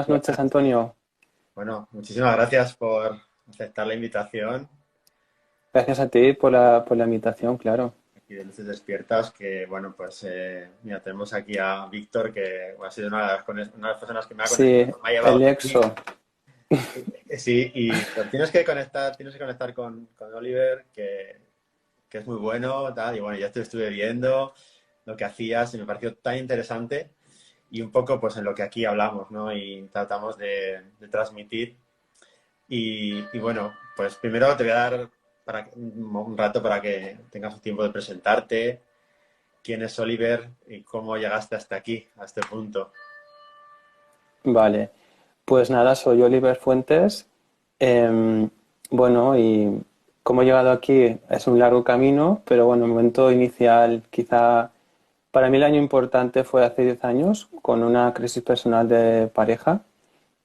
Buenas noches, Buenas. Antonio. Bueno, muchísimas gracias por aceptar la invitación Gracias a ti por la invitación, claro. aquí de Luces Despiertas, que bueno, pues mira, tenemos aquí a Víctor, que ha sido una de las personas que me ha Sí, conectado, me ha llevado el aquí. Exo. Sí, y pues tienes que conectar con Oliver, que es muy bueno, tal, y bueno, ya te estuve viendo lo que hacías y me pareció tan interesante y un poco pues en lo que aquí hablamos, ¿no? Y tratamos de transmitir. Y bueno, pues primero te voy a dar un rato para que tengas un tiempo de presentarte, quién es Oliver y cómo llegaste hasta aquí, a este punto. Vale. Pues nada, soy Oliver Fuentes. Em, bueno, y cómo he llegado aquí es un largo camino, pero bueno, el momento inicial, quizá para mí el año importante fue hace 10 años, con una crisis personal de pareja.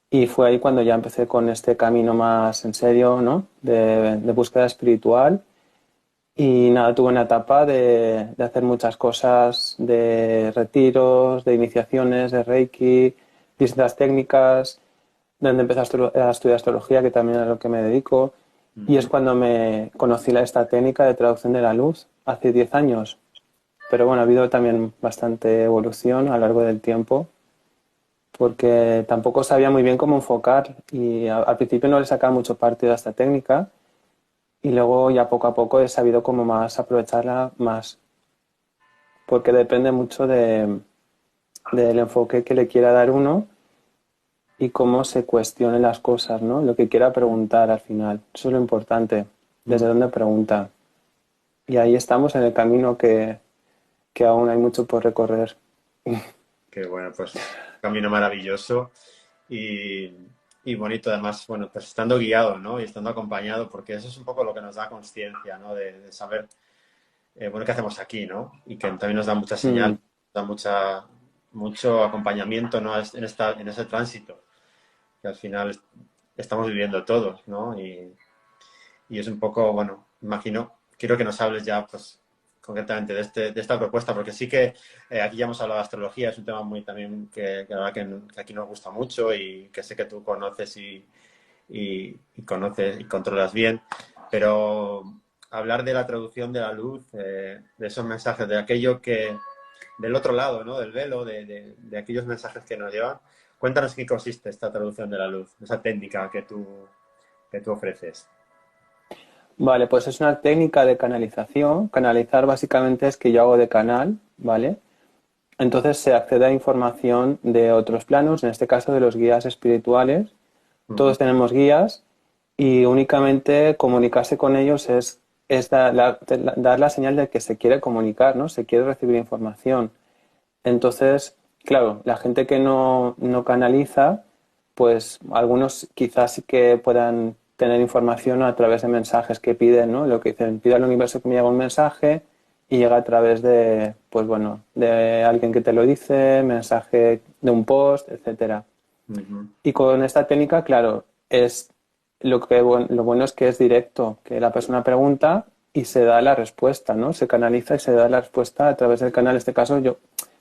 Y fue ahí cuando ya empecé con este camino más en serio, ¿no? De búsqueda espiritual. Y nada, tuve una etapa de hacer muchas cosas, de retiros, de iniciaciones, de Reiki, distintas técnicas, donde empecé a estudiar astrología, que también es a lo que me dedico. Y es Ujú. cuando me conocí esta técnica de traducción de la luz, hace 10 años. Pero bueno, ha habido también bastante evolución a lo largo del tiempo, porque tampoco sabía muy bien cómo enfocar y al principio no le sacaba mucho partido a esta técnica y luego ya poco a poco he sabido cómo más aprovecharla más, porque depende mucho del enfoque que le quiera dar uno y cómo se cuestione las cosas, ¿no? Lo que quiera preguntar al final. Eso es lo importante, desde Mm. dónde pregunta. Y ahí estamos en el camino que aún hay mucho por recorrer. Que bueno, pues camino maravilloso y, y bonito además, bueno, pues estando guiado, ¿no? Y estando acompañado, porque eso es un poco lo que nos da conciencia, ¿no? De saber, bueno, qué hacemos aquí, ¿no? Y que también nos da mucha señal, Mm, da mucho acompañamiento, ¿no? En ese tránsito que al final estamos viviendo todos, ¿no? Y es un poco, bueno, imagino, quiero que nos hables ya, pues, concretamente de esta propuesta, porque sí que aquí ya hemos hablado de astrología, es un tema muy también que la verdad que aquí nos gusta mucho y que sé que tú conoces y conoces y controlas bien, pero hablar de la traducción de la luz, de esos mensajes, de aquello que, del otro lado, ¿no? Del velo, de aquellos mensajes que nos llevan. Cuéntanos qué consiste esta traducción de la luz, esa técnica que tú ofreces. Vale, pues es una técnica de canalización. Canalizar básicamente es que yo hago de canal, ¿vale? Entonces se accede a información de otros planos, en este caso de los guías espirituales. Ujú. Todos tenemos guías y únicamente comunicarse con ellos es dar la señal de que se quiere comunicar, ¿no? Se quiere recibir información. Entonces, claro, la gente que no canaliza, pues algunos quizás sí que puedan tener información a través de mensajes que piden, ¿no? Lo que dicen, pide al universo que me llegue un mensaje y llega a través de, pues bueno, de alguien que te lo dice, mensaje de un post, etcétera. Ujú. Y con esta técnica, claro, es lo bueno es que es directo, que la persona pregunta y se da la respuesta, ¿no? Se canaliza y se da la respuesta a través del canal. En este caso, yo,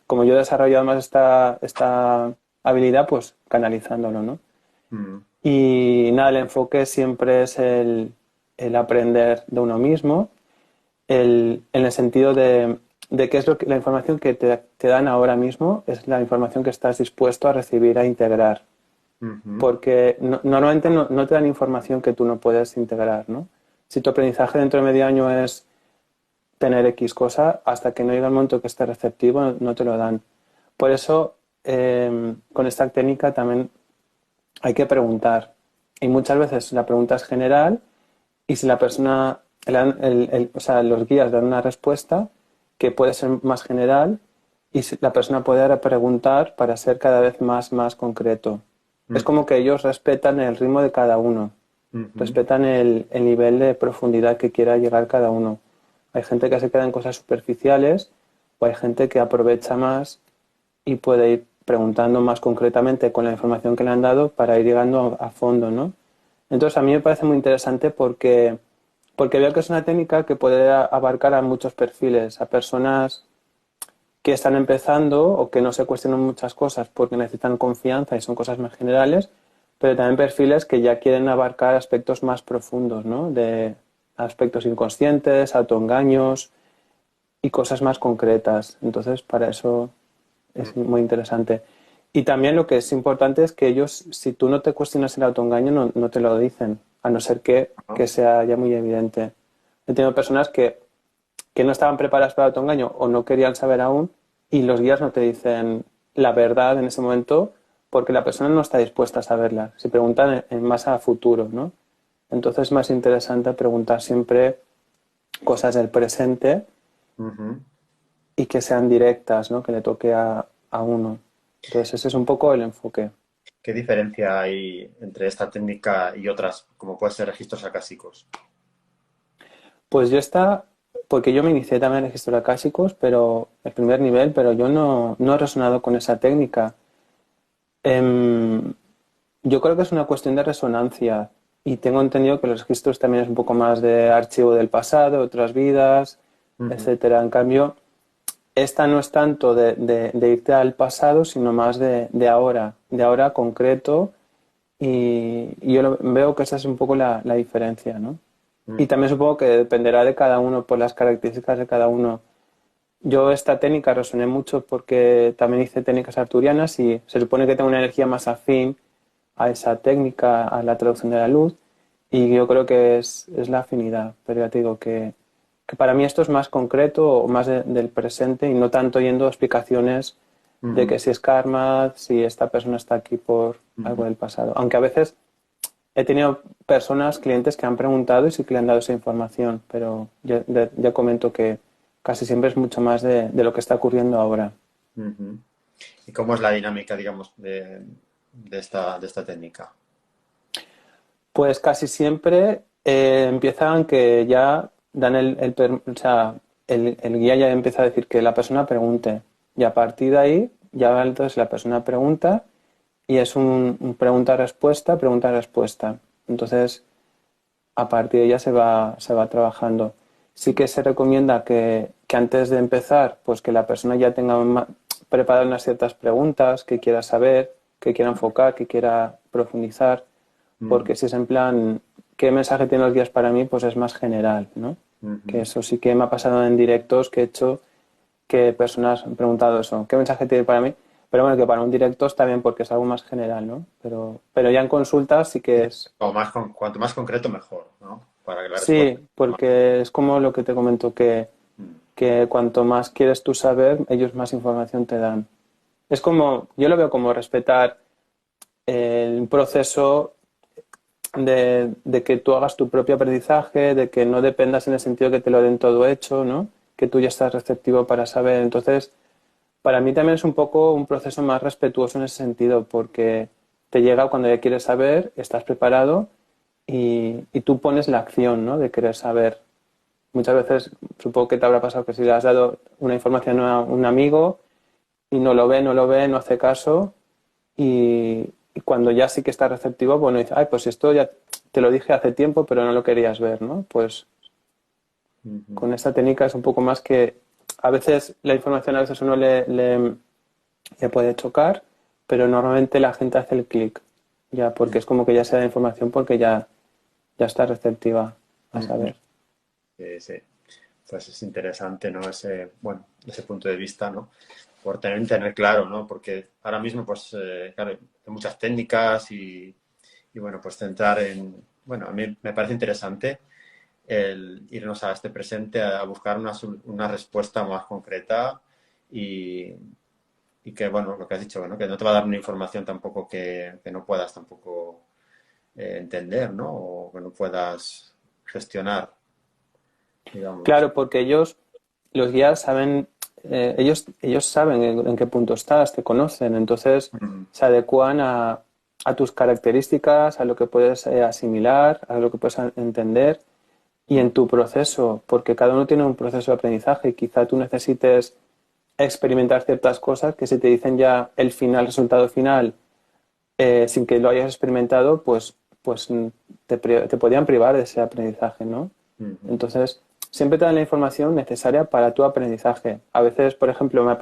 como yo he desarrollado más esta habilidad, pues canalizándolo, ¿no? Mm. Y nada, el enfoque siempre es el aprender de uno mismo, en el sentido de qué es lo que, la información que te dan ahora mismo es la información que estás dispuesto a recibir, a integrar, Ujú. porque normalmente no te dan información que tú no puedes integrar, ¿no? Si tu aprendizaje dentro de medio año es tener X cosa, hasta que no llega el momento que estés receptivo, no te lo dan. Por eso, con esta técnica también hay que preguntar. Y muchas veces la pregunta es general y si la persona, o sea, los guías dan una respuesta que puede ser más general y si la persona puede ahora preguntar para ser cada vez más concreto. Es Mm. como que ellos respetan el ritmo de cada uno, Ujú. respetan el nivel de profundidad que quiera llegar cada uno. Hay gente que se queda en cosas superficiales o hay gente que aprovecha más y puede ir preguntando más concretamente con la información que le han dado para ir llegando a fondo, ¿no? Entonces a mí me parece muy interesante porque veo que es una técnica que puede abarcar a muchos perfiles, a personas que están empezando o que no se cuestionan muchas cosas porque necesitan confianza y son cosas más generales, pero también perfiles que ya quieren abarcar aspectos más profundos, ¿no? De aspectos inconscientes, autoengaños y cosas más concretas. Entonces, para eso es muy interesante. Y también lo que es importante es que ellos, si tú no te cuestionas el autoengaño, no te lo dicen, a no ser que ¿no? sea ya muy evidente. He tenido personas que no estaban preparadas para el autoengaño o no querían saber aún y los guías no te dicen la verdad en ese momento porque la persona no está dispuesta a saberla. Se preguntan más a futuro, ¿no? Entonces es más interesante preguntar siempre cosas del presente Ujú. y que sean directas, ¿no? Que le toque a uno. Entonces ese es un poco el enfoque. ¿Qué diferencia hay entre esta técnica y otras, como pueden ser registros acásicos? Pues porque yo me inicié también en registros acásicos, pero el primer nivel, pero yo no he resonado con esa técnica. Em, yo creo que es una cuestión de resonancia y tengo entendido que los registros también es un poco más de archivo del pasado, otras vidas, Ujú. etcétera. En cambio, esta no es tanto de irte al pasado, sino más de ahora concreto y yo veo que esa es un poco la diferencia, ¿no? Y Ujú. también supongo que dependerá de cada uno, por las características de cada uno. Yo esta técnica resoné mucho porque también hice técnicas arturianas y se supone que tengo una energía más afín a esa técnica, a la traducción de la luz, y yo creo que es la afinidad. Pero ya te digo que para mí esto es más concreto o más del presente y no tanto yendo a explicaciones de Ujú. que si es karma, si esta persona está aquí por algo Ujú. del pasado. Aunque a veces he tenido personas, clientes que han preguntado y sí que le han dado esa información, pero ya comento que casi siempre es mucho más de lo que está ocurriendo ahora. Ujú. ¿Y cómo es la dinámica, digamos, de esta técnica? Pues casi siempre empiezan que ya dan o sea, el guía ya empieza a decir que la persona pregunte y a partir de ahí ya entonces la persona pregunta y es un pregunta-respuesta, pregunta-respuesta. Entonces a partir de ella se va trabajando. Sí que se recomienda que antes de empezar, pues que la persona ya tenga preparadas unas ciertas preguntas que quiera saber, que quiera enfocar, que quiera profundizar, Ujú. porque si es en plan, ¿qué mensaje tienen los guías para mí? Pues es más general, ¿no? Que Ujú. eso sí que me ha pasado en directos que he hecho, que personas han preguntado eso, ¿qué mensaje tiene para mí? Pero bueno, que para un directo está bien porque es algo más general, ¿no? Pero ya en consultas sí que es. O más cuanto más concreto, mejor, ¿no? Para que la respuesta Sí, sea más. porque es como lo que te comento, Mm. que cuanto más quieres tú saber, ellos más información te dan. Es como, yo lo veo como respetar el proceso de que tú hagas tu propio aprendizaje, de que no dependas en el sentido que te lo den todo hecho, ¿no? Que tú ya estás receptivo para saber. Entonces, para mí también es un poco un proceso más respetuoso en ese sentido, porque te llega cuando ya quieres saber, estás preparado y tú pones la acción, ¿no? De querer saber. Muchas veces supongo que te habrá pasado que si le has dado una información a un amigo y no lo ve, no hace caso y cuando ya sí que está receptivo, bueno, dice, ay, pues esto ya te lo dije hace tiempo, pero no lo querías ver, ¿no? Pues Ujú. con esta técnica es un poco más que a veces la información a veces uno le puede chocar, pero normalmente la gente hace el clic, ya, porque es como que ya se da información porque ya está receptiva a Ujú. saber. Sí, sí. Pues es interesante, ¿no? Ese, bueno, ese punto de vista, ¿no? Por tener claro, ¿no? Porque ahora mismo, pues, claro, hay muchas técnicas y, bueno, pues centrar en, bueno, a mí me parece interesante el irnos a este presente a buscar una respuesta más concreta y, y que, bueno, lo que has dicho, bueno, que no te va a dar una información tampoco que no puedas tampoco entender, ¿no? O que no puedas gestionar, digamos. Claro, porque los guías saben, ellos saben en qué punto estás, te conocen, entonces Ujú. se adecúan a tus características, a lo que puedes asimilar, a lo que puedes entender y en tu proceso, porque cada uno tiene un proceso de aprendizaje y quizá tú necesites experimentar ciertas cosas que si te dicen ya el final, el resultado final, sin que lo hayas experimentado, pues te podían privar de ese aprendizaje, ¿no? Ujú. Entonces, siempre te dan la información necesaria para tu aprendizaje. A veces, por ejemplo,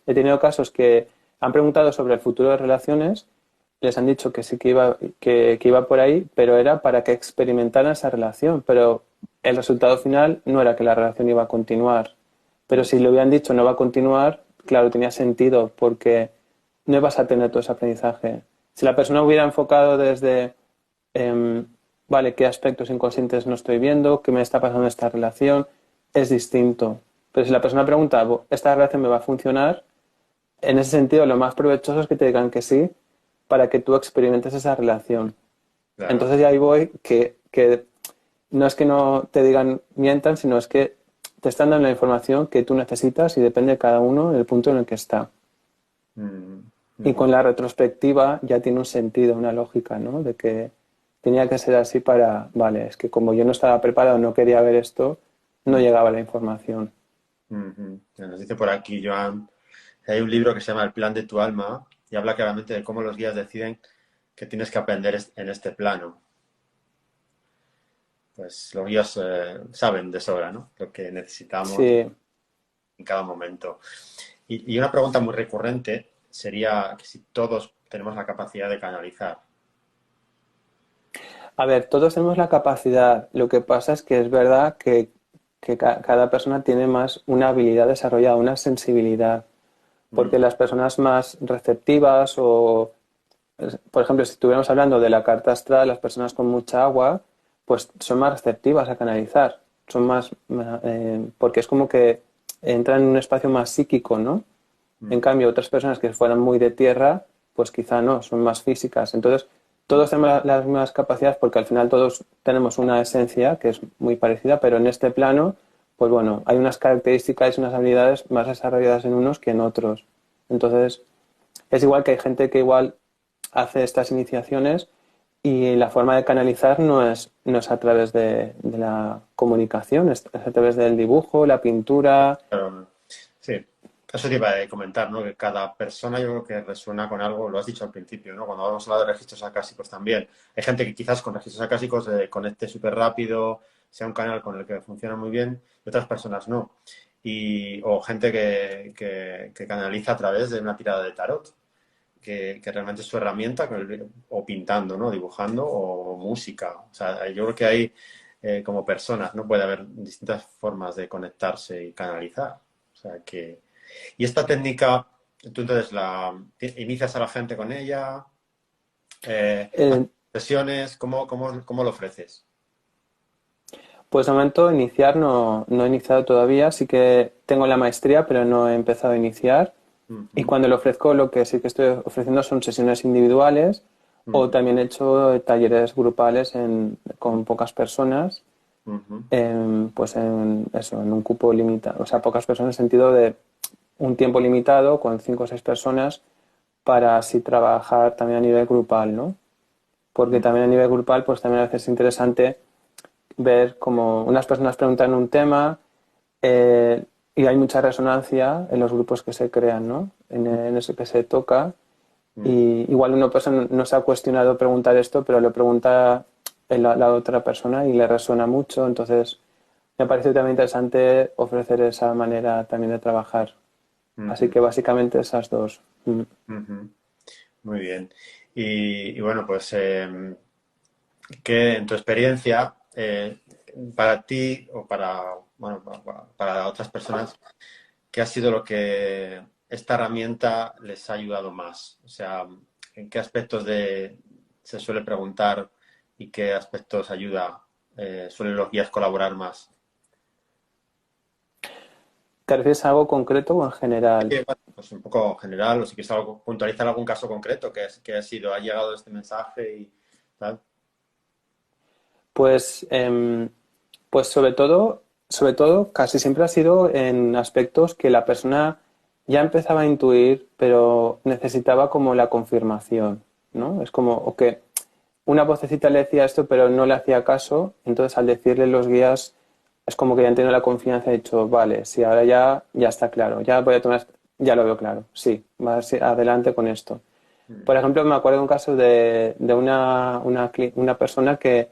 he tenido casos que han preguntado sobre el futuro de relaciones, les han dicho que sí que iba por ahí, pero era para que experimentaran esa relación. Pero el resultado final no era que la relación iba a continuar. Pero mm, si le hubieran dicho no va a continuar, claro, tenía sentido, porque no ibas a tener todo ese aprendizaje. Si la persona hubiera enfocado desde, em, vale, qué aspectos inconscientes no estoy viendo, qué me está pasando en esta relación, es distinto. Pero si la persona pregunta, ¿esta relación me va a funcionar? En ese sentido, lo más provechoso es que te digan que sí, para que tú experimentes esa relación. claro. Entonces ya ahí voy, que no es que no te digan mientan, sino es que te están dando la información que tú necesitas y depende de cada uno el punto en el que está. Mm, Y mm, con la retrospectiva ya tiene un sentido, una lógica, ¿no? De que tenía que ser así para, vale, es que como yo no estaba preparado, no quería ver esto, no mm, llegaba la información. Nos dice por aquí, Joan, hay un libro que se llama El plan de tu alma y habla claramente de cómo los guías deciden que tienes que aprender en este plano. Pues los guías saben de sobra, ¿no? Lo que necesitamos Sí. en cada momento. Y una pregunta muy recurrente sería que si todos tenemos la capacidad de canalizar. A ver, todos tenemos la capacidad. Lo que pasa es que es verdad que cada persona tiene más una habilidad desarrollada, una sensibilidad. Porque Mm, las personas más receptivas o, por ejemplo, si estuviéramos hablando de la carta astral, las personas con mucha agua, pues son más receptivas a canalizar. Son porque es como que entran en un espacio más psíquico, ¿no? En mm, cambio, otras personas que fueran muy de tierra, pues quizá no, son más físicas. Entonces, todos tenemos las mismas capacidades porque al final todos tenemos una esencia que es muy parecida, pero en este plano, pues bueno, hay unas características y unas habilidades más desarrolladas en unos que en otros. Entonces, es igual que hay gente que igual hace estas iniciaciones y la forma de canalizar no es a través de la comunicación, es a través del dibujo, la pintura. pero, sí, eso te iba a comentar, ¿no? Que cada persona yo creo que resuena con algo, lo has dicho al principio, ¿no? Cuando vamos a hablar de registros acásicos también. Hay gente que quizás con registros acásicos conecte súper rápido, sea un canal con el que funciona muy bien, y otras personas no. O gente que canaliza a través de una tirada de tarot, que realmente es su herramienta, o pintando, ¿no? Dibujando, o música. O sea, yo creo que hay, como personas, ¿no? Puede haber distintas formas de conectarse y canalizar. O sea que... Y esta técnica, tú entonces inicias a la gente con ella, haces Eh, sesiones, ¿cómo lo ofreces? Pues de momento iniciar no he iniciado todavía, sí que tengo la maestría, pero no he empezado a iniciar. Y Ujú, cuando lo ofrezco, lo que sí que estoy ofreciendo son sesiones individuales o ujú, también he hecho talleres grupales con pocas personas, ujú, pues en eso, en un cupo limitado, o sea, pocas personas en el sentido de un tiempo limitado con 5 o 6 personas para así trabajar también a nivel grupal, ¿no? Porque ujú, también a nivel grupal, pues también a veces es interesante ver como unas personas preguntan un tema eh, y hay mucha resonancia en los grupos que se crean, ¿no? En eso que se toca. ujú, Y igual una persona no se ha cuestionado preguntar esto, pero le pregunta la otra persona y le resuena mucho. Entonces, me parece también interesante ofrecer esa manera también de trabajar. Así ujú, que básicamente esas dos. Mm. ujú. Muy bien. Y bueno, pues que en tu experiencia, para ti o bueno, para otras personas, ¿qué ha sido lo que esta herramienta les ha ayudado más? O sea, ¿en qué aspectos se suele preguntar y qué aspectos ayuda, suelen los guías colaborar más? ¿Te refieres a algo concreto o en general? Bueno, pues un poco general, o si quieres puntualizar algún caso concreto que ha sido, ha llegado este mensaje y tal. Pues, pues sobre todo, casi siempre ha sido en aspectos que la persona ya empezaba a intuir, pero necesitaba como la confirmación, ¿no? Es como, o que una vocecita le decía esto, pero no le hacía caso, entonces al decirle los guías, es como que ya han tenido la confianza y ha dicho, vale, sí, ahora ya está claro, ya voy a tomar, ya lo veo claro, sí, va adelante con esto. Mm, Por ejemplo, me acuerdo de un caso de una persona que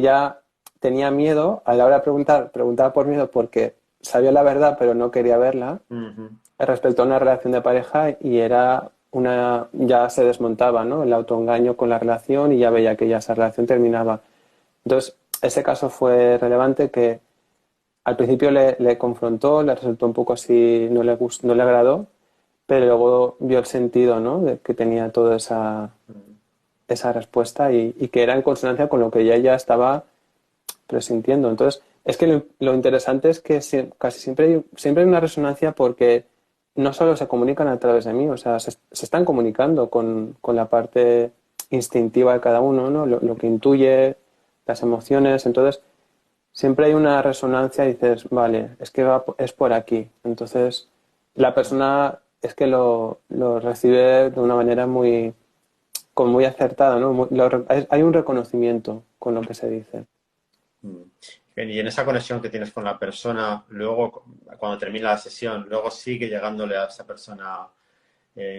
ya tenía miedo, a la hora de preguntar, preguntaba por miedo porque sabía la verdad pero no quería verla Ujú. respecto a una relación de pareja y era ya se desmontaba, ¿no? El autoengaño con la relación y ya veía que ya esa relación terminaba. Entonces, ese caso fue relevante que al principio le confrontó, le resultó un poco así, no le agradó, pero luego vio el sentido, ¿no? De que tenía toda esa respuesta y que era en consonancia con lo que ella ya estaba presintiendo. Entonces, es que lo interesante es que casi siempre hay una resonancia porque no solo se comunican a través de mí, o sea, se están comunicando con la parte instintiva de cada uno, ¿no? Lo que intuye, las emociones. Entonces, siempre hay una resonancia y dices, vale, es que es por aquí. Entonces, la persona es que lo recibe de una manera muy acertada, ¿no? Hay un reconocimiento con lo que se dice. Mm. Y en esa conexión que tienes con la persona, luego, cuando termina la sesión, luego sigue llegándole a esa persona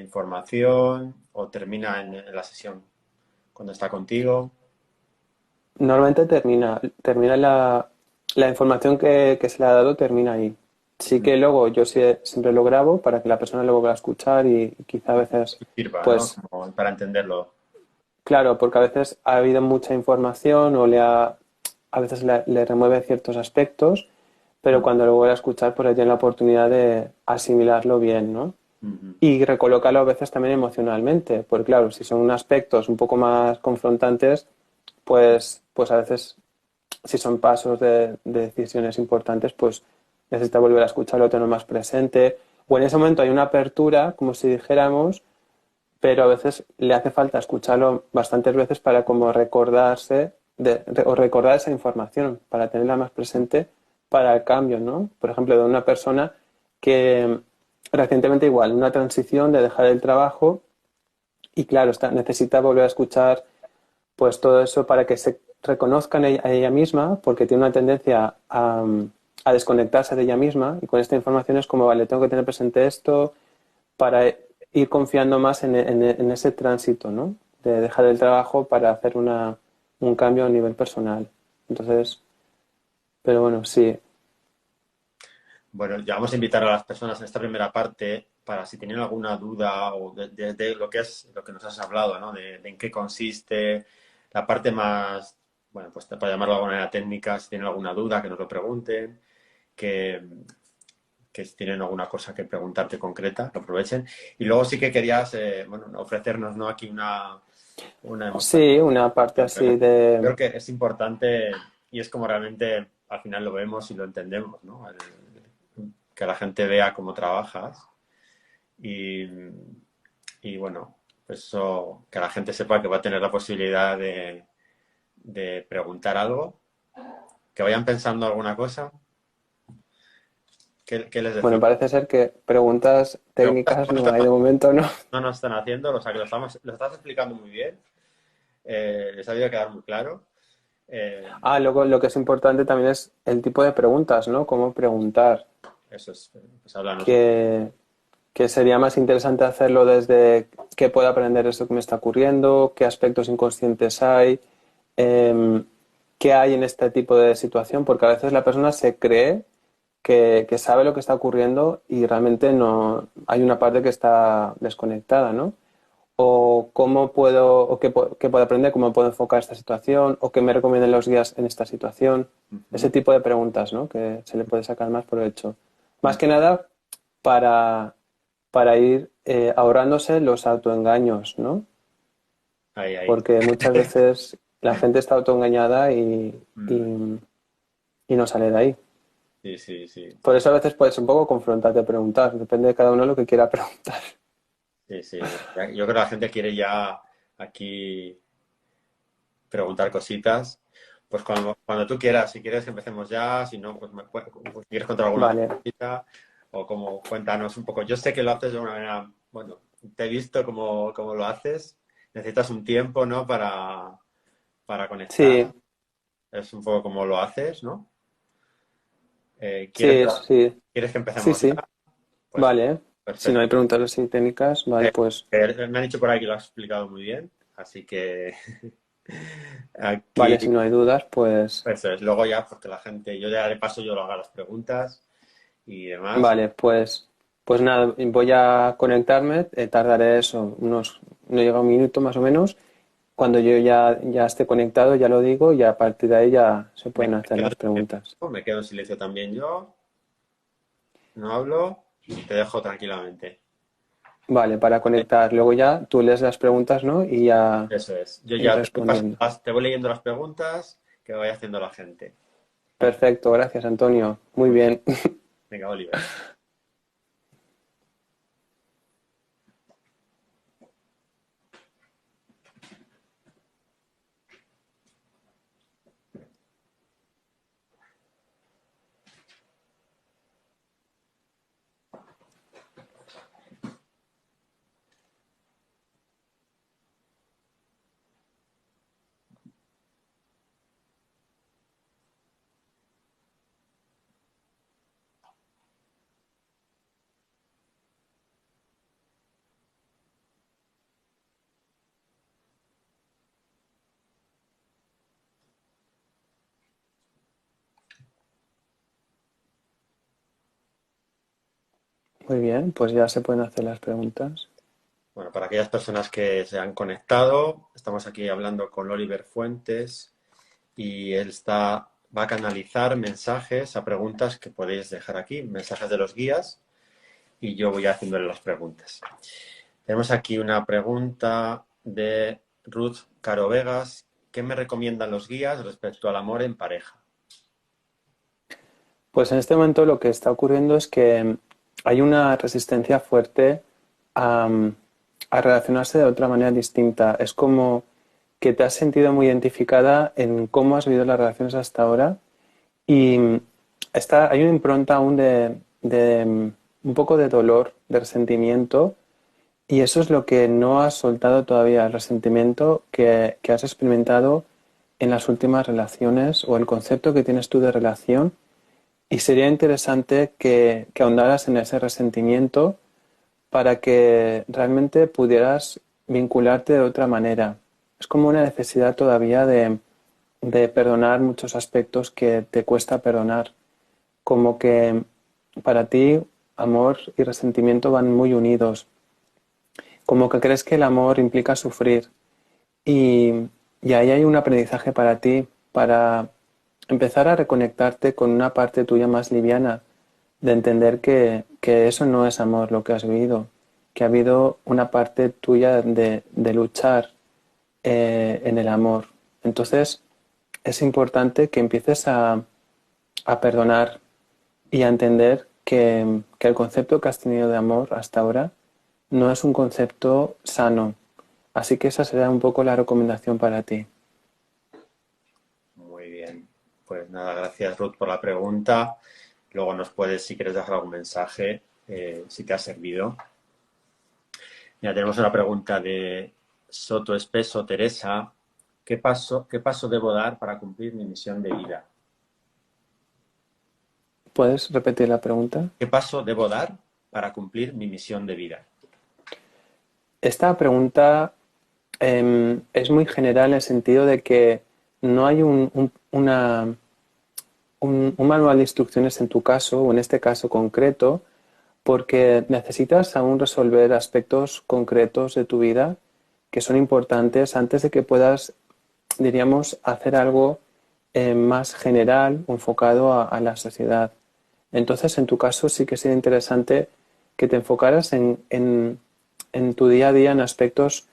información o termina en la sesión cuando está contigo. Normalmente termina la información que se le ha dado, termina ahí. Sí Mm. que luego yo siempre lo grabo para que la persona lo vuelva a escuchar y quizá a veces, Sirva, ¿no? pues, Como para entenderlo. claro, porque a veces ha habido mucha información o a veces le remueve ciertos aspectos, pero Mm. cuando lo vuelve a escuchar, pues ahí tiene la oportunidad de asimilarlo bien, ¿no? Ujú. Y recolocarlo a veces también emocionalmente, porque claro, si son aspectos un poco más confrontantes, pues a veces si son pasos de decisiones importantes, pues necesita volver a escucharlo, tenerlo más presente. O en ese momento hay una apertura, como si dijéramos, pero a veces le hace falta escucharlo bastantes veces para como recordarse o recordar esa información, para tenerla más presente para el cambio, ¿no? Por ejemplo, de una persona que recientemente igual, una transición de dejar el trabajo y claro, necesita volver a escuchar pues todo eso para que se reconozcan a ella misma, porque tiene una tendencia a desconectarse de ella misma y con esta información es como, vale, tengo que tener presente esto para ir confiando más en ese tránsito, ¿no? De dejar el trabajo para hacer un cambio a nivel personal. Entonces, pero bueno, sí. Bueno, ya vamos a invitar a las personas en esta primera parte para si tienen alguna duda o de lo que es lo que nos has hablado, ¿no? De en qué consiste, la parte más, bueno, pues para llamarlo de alguna manera técnica, si tienen alguna duda, que nos lo pregunten, que, que si tienen alguna cosa que preguntarte concreta, lo aprovechen. Y luego sí que querías, bueno, ofrecernos, ¿no? Aquí una demostración. Sí, una parte así de... Creo que es importante y es como realmente al final lo vemos y lo entendemos, ¿no? Que la gente vea cómo trabajas y, y bueno, pues eso, que la gente sepa que va a tener la posibilidad de preguntar algo, que vayan pensando alguna cosa. ¿Qué les Bueno, decimos? parece ser que preguntas Preguntas técnicas no concretas hay de momento, ¿no? no nos están haciendo, o sea que lo estás explicando muy bien, les ha debido quedar muy claro. Eh, Ah, luego lo que es importante también es el tipo de preguntas, ¿no? Cómo preguntar. Eso es, pues háblanos un poco. Que, que sería más interesante hacerlo desde qué puedo aprender de esto que me está ocurriendo, qué aspectos inconscientes hay, em, qué hay en este tipo de situación, porque a veces la persona se cree que sabe lo que está ocurriendo y realmente no hay una parte que está desconectada, ¿no? O cómo puedo, o qué puedo aprender, cómo puedo enfocar esta situación, o qué me recomiendan los guías en esta situación. Ese Ujú. tipo de preguntas, ¿no? Que se le puede sacar más provecho. Más que nada para, para ir ahorrándose los autoengaños, ¿no? Ahí, ahí. Porque muchas veces la gente está autoengañada Mm, y no sale de ahí. sí, sí, sí. Por eso a veces puedes un poco confrontarte, preguntar. Depende de cada uno lo que quiera preguntar. Sí, sí. Yo creo que la gente quiere ya aquí preguntar cositas. Pues cuando tú quieras, si quieres que empecemos ya, si no, pues, pues, si quieres contar alguna Vale. cosita o como cuéntanos un poco. Yo sé que lo haces de una manera, bueno, te he visto cómo lo haces. Necesitas un tiempo, ¿no? Para conectar. Sí, Es un poco como lo haces, ¿no? sí, sí. ¿Quieres que Sí, empecemos ya? sí. Pues Vale. Si no perfecto. hay preguntas así técnicas, vale, pues Me han dicho por ahí que lo has explicado muy bien, así que Aquí, Vale, si no hay dudas, pues eso es. Luego ya, porque la gente, yo ya de paso yo lo haga las preguntas y demás. vale, pues nada, voy a conectarme, tardaré eso, no llega un minuto más o menos. Cuando yo ya esté conectado, ya lo digo, y a partir de ahí ya se Me pueden hacer quedo las preguntas. me quedo en silencio también yo, no hablo y te dejo tranquilamente. Vale, para conectar. Luego ya tú lees las preguntas, ¿no? Y ya Eso es. Yo ir ya respondiendo. te voy leyendo las preguntas que vaya haciendo la gente. Perfecto, gracias, Antonio. Muy Muy bien. bien. Venga, Oliver. Muy bien, pues ya se pueden hacer las preguntas. Bueno, para aquellas personas que se han conectado, estamos aquí hablando con Oliver Fuentes y va a canalizar mensajes a preguntas que podéis dejar aquí, mensajes de los guías, y yo voy haciéndole las preguntas. Tenemos aquí una pregunta de Ruth Caro Vegas. ¿Qué me recomiendan los guías respecto al amor en pareja? Pues en este momento lo que está ocurriendo es que hay una resistencia fuerte a, a relacionarse de otra manera distinta. Es como que te has sentido muy identificada en cómo has vivido las relaciones hasta ahora y hay una impronta aún de un poco de dolor, de resentimiento, y eso es lo que no has soltado todavía, el resentimiento que has experimentado en las últimas relaciones o el concepto que tienes tú de relación. Y sería interesante que ahondaras en ese resentimiento para que realmente pudieras vincularte de otra manera. Es como una necesidad todavía de perdonar muchos aspectos que te cuesta perdonar. Como que para ti amor y resentimiento van muy unidos. Como que crees que el amor implica sufrir. Y, y ahí hay un aprendizaje para ti, para empezar a reconectarte con una parte tuya más liviana, de entender que eso no es amor lo que has vivido, que ha habido una parte tuya de luchar en el amor. Entonces es importante que empieces a perdonar y a entender que el concepto que has tenido de amor hasta ahora no es un concepto sano. Así que esa será un poco la recomendación para ti. Muy bien. Pues nada, gracias Ruth por la pregunta. Luego nos puedes, si quieres, dejar algún mensaje, si te ha servido. Mira, tenemos una pregunta de Soto Espeso, Teresa. Qué paso debo dar para cumplir mi misión de vida? ¿Puedes repetir la pregunta? ¿Qué paso debo dar para cumplir mi misión de vida? Esta pregunta es muy general en el sentido de que no hay un manual de instrucciones en tu caso, o en este caso concreto, porque necesitas aún resolver aspectos concretos de tu vida que son importantes antes de que puedas, diríamos, hacer algo más general o enfocado a la sociedad. Entonces, en tu caso sí que sería interesante que te enfocaras en tu día a día en aspectos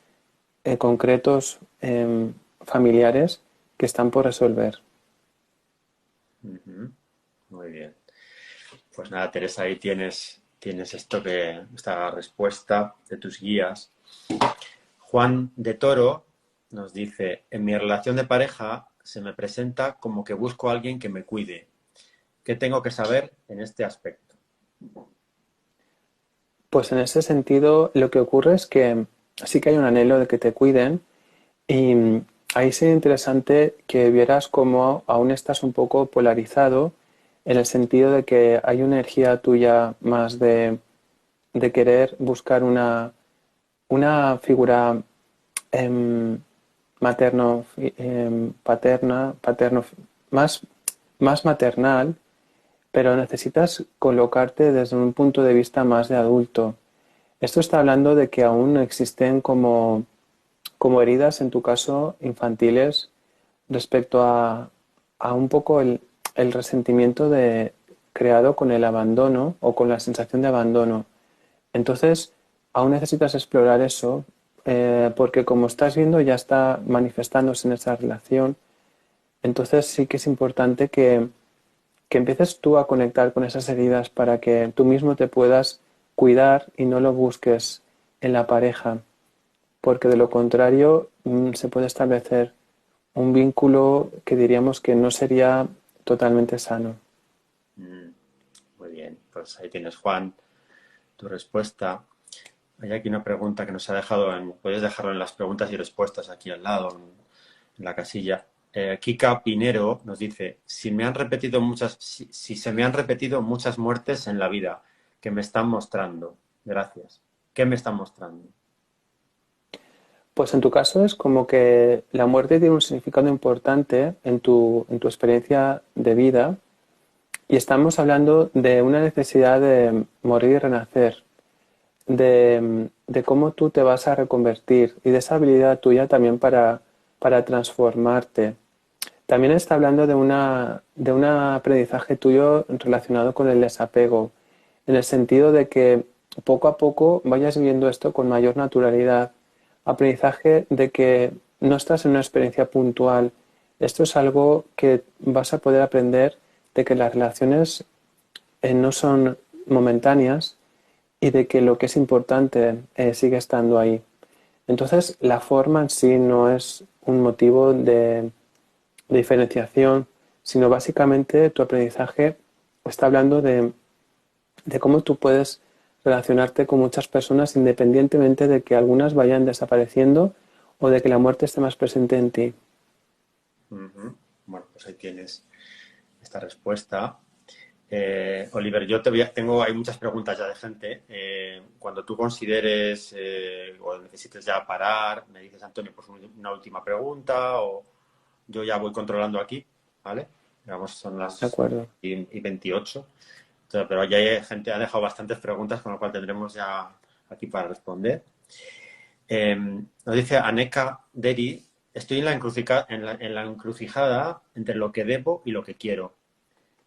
concretos familiares que están por resolver. Ujú. Muy bien. Pues nada, Teresa, ahí tienes esta respuesta de tus guías. Juan de Toro nos dice, en mi relación de pareja se me presenta como que busco a alguien que me cuide. ¿Qué tengo que saber en este aspecto? Pues en ese sentido, lo que ocurre es que sí que hay un anhelo de que te cuiden y ahí sería interesante que vieras cómo aún estás un poco polarizado en el sentido de que hay una energía tuya más de querer buscar una figura em, materno, paterno, más, más maternal, pero necesitas colocarte desde un punto de vista más de adulto. Esto está hablando de que aún existen como heridas, en tu caso, infantiles, respecto a un poco el resentimiento creado con el abandono o con la sensación de abandono. Entonces, aún necesitas explorar eso, porque como estás viendo ya está manifestándose en esa relación. Entonces sí que es importante que empieces tú a conectar con esas heridas para que tú mismo te puedas cuidar y no lo busques en la pareja, porque de lo contrario se puede establecer un vínculo que diríamos que no sería totalmente sano. Mm, muy bien, pues ahí tienes, Juan, tu respuesta. Hay aquí una pregunta que nos ha dejado puedes dejarlo en las preguntas y respuestas aquí al lado, en la casilla. Kika Pinero nos dice, si se me han repetido muchas muertes en la vida, que me están mostrando. Gracias. ¿Qué me están mostrando? Pues en tu caso es como que la muerte tiene un significado importante en tu experiencia de vida y estamos hablando de una necesidad de morir y renacer, de cómo tú te vas a reconvertir y de esa habilidad tuya también para transformarte. También está hablando de un aprendizaje tuyo relacionado con el desapego, en el sentido de que poco a poco vayas viviendo esto con mayor naturalidad. Aprendizaje de que no estás en una experiencia puntual. Esto es algo que vas a poder aprender de que las relaciones no son momentáneas y de que lo que es importante sigue estando ahí. Entonces, la forma en sí no es un motivo de diferenciación, sino básicamente tu aprendizaje está hablando de cómo tú puedes relacionarte con muchas personas independientemente de que algunas vayan desapareciendo o de que la muerte esté más presente en ti. Ujú. Bueno, pues ahí tienes esta respuesta. Oliver, hay muchas preguntas ya de gente. Cuando tú consideres o necesites ya parar, me dices, Antonio, pues una última pregunta o yo ya voy controlando aquí, ¿vale? Digamos, son ¿De las acuerdo? y 28. Entonces, pero ya hay gente, ha dejado bastantes preguntas, con lo cual tendremos ya aquí para responder. Nos dice Aneka Deri, estoy en la encrucijada entre lo que debo y lo que quiero.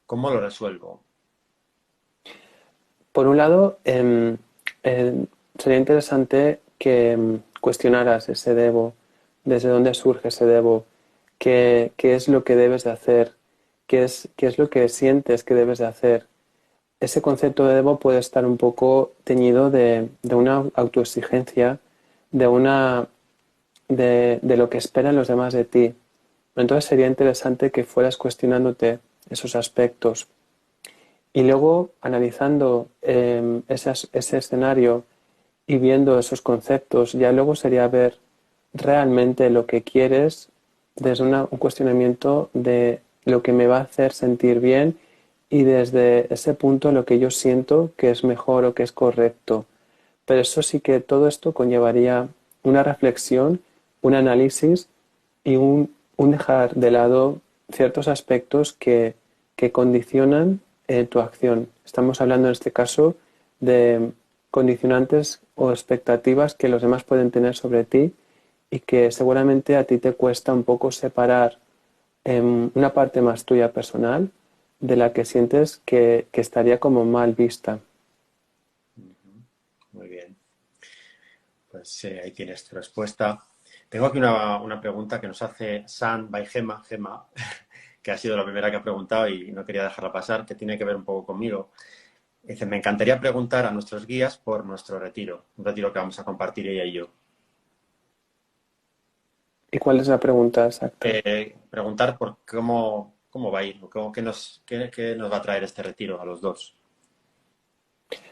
¿Cómo lo resuelvo? Por un lado, sería interesante que cuestionaras ese debo, desde dónde surge ese debo, qué es lo que debes de hacer, qué es lo que sientes que debes de hacer. Ese concepto de debo puede estar un poco teñido de una autoexigencia, de de lo que esperan los demás de ti. Entonces sería interesante que fueras cuestionándote esos aspectos y luego analizando ese escenario y viendo esos conceptos, ya luego sería ver realmente lo que quieres desde un cuestionamiento de lo que me va a hacer sentir bien y desde ese punto lo que yo siento que es mejor o que es correcto. Pero eso sí que todo esto conllevaría una reflexión, un análisis y un dejar de lado ciertos aspectos que condicionan tu acción. Estamos hablando en este caso de condicionantes o expectativas que los demás pueden tener sobre ti y que seguramente a ti te cuesta un poco separar una parte más tuya personal de la que sientes que estaría como mal vista. Muy bien. Pues ahí tienes tu respuesta. Tengo aquí una pregunta que nos hace San by Gema, que ha sido la primera que ha preguntado y no quería dejarla pasar, que tiene que ver un poco conmigo. Dice, me encantaría preguntar a nuestros guías por nuestro retiro, un retiro que vamos a compartir ella y yo. ¿Y cuál es la pregunta exacta? Preguntar por cómo va a ir, qué nos va a traer este retiro a los dos.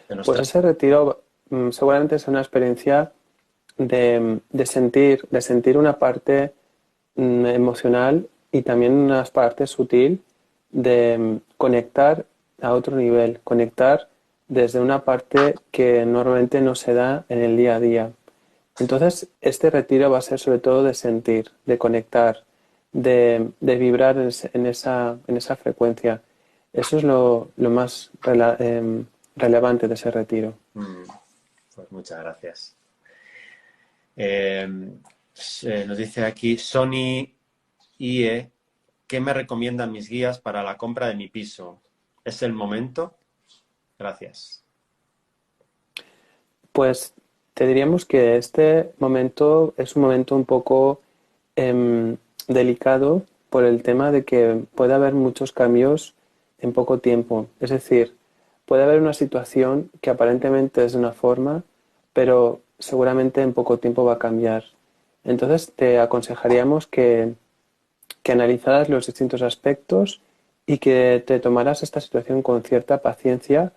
De Pues nuestra... ese retiro seguramente es una experiencia de sentir una parte emocional y también una parte sutil de conectar a otro nivel, conectar desde una parte que normalmente no se da en el día a día. Entonces, este retiro va a ser sobre todo de sentir, de conectar, de vibrar en esa frecuencia. Eso es lo más relevante de ese retiro. Mm, pues muchas gracias. Eh, Nos dice aquí Sony IE, ¿qué me recomiendan mis guías para la compra de mi piso? ¿Es el momento? Gracias. Pues te diríamos que este momento es un momento un poco delicado por el tema de que puede haber muchos cambios en poco tiempo. Es decir, puede haber una situación que aparentemente es de una forma, pero seguramente en poco tiempo va a cambiar. Entonces te aconsejaríamos que analizaras los distintos aspectos y que te tomaras esta situación con cierta paciencia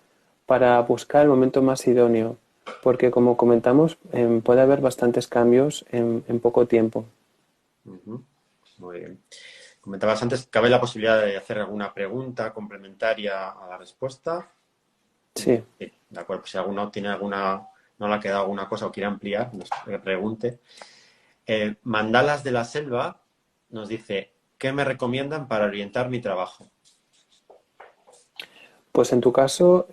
para buscar el momento más idóneo, porque como comentamos, puede haber bastantes cambios en poco tiempo. Ujú. Muy bien. Comentabas antes, ¿cabe la posibilidad de hacer alguna pregunta complementaria a la respuesta? Sí, Sí, de acuerdo. Pues si alguno tiene alguna, no le ha quedado alguna cosa o quiere ampliar, que pregunte. Mandalas de la Selva nos dice, ¿qué me recomiendan para orientar mi trabajo? pues en tu caso,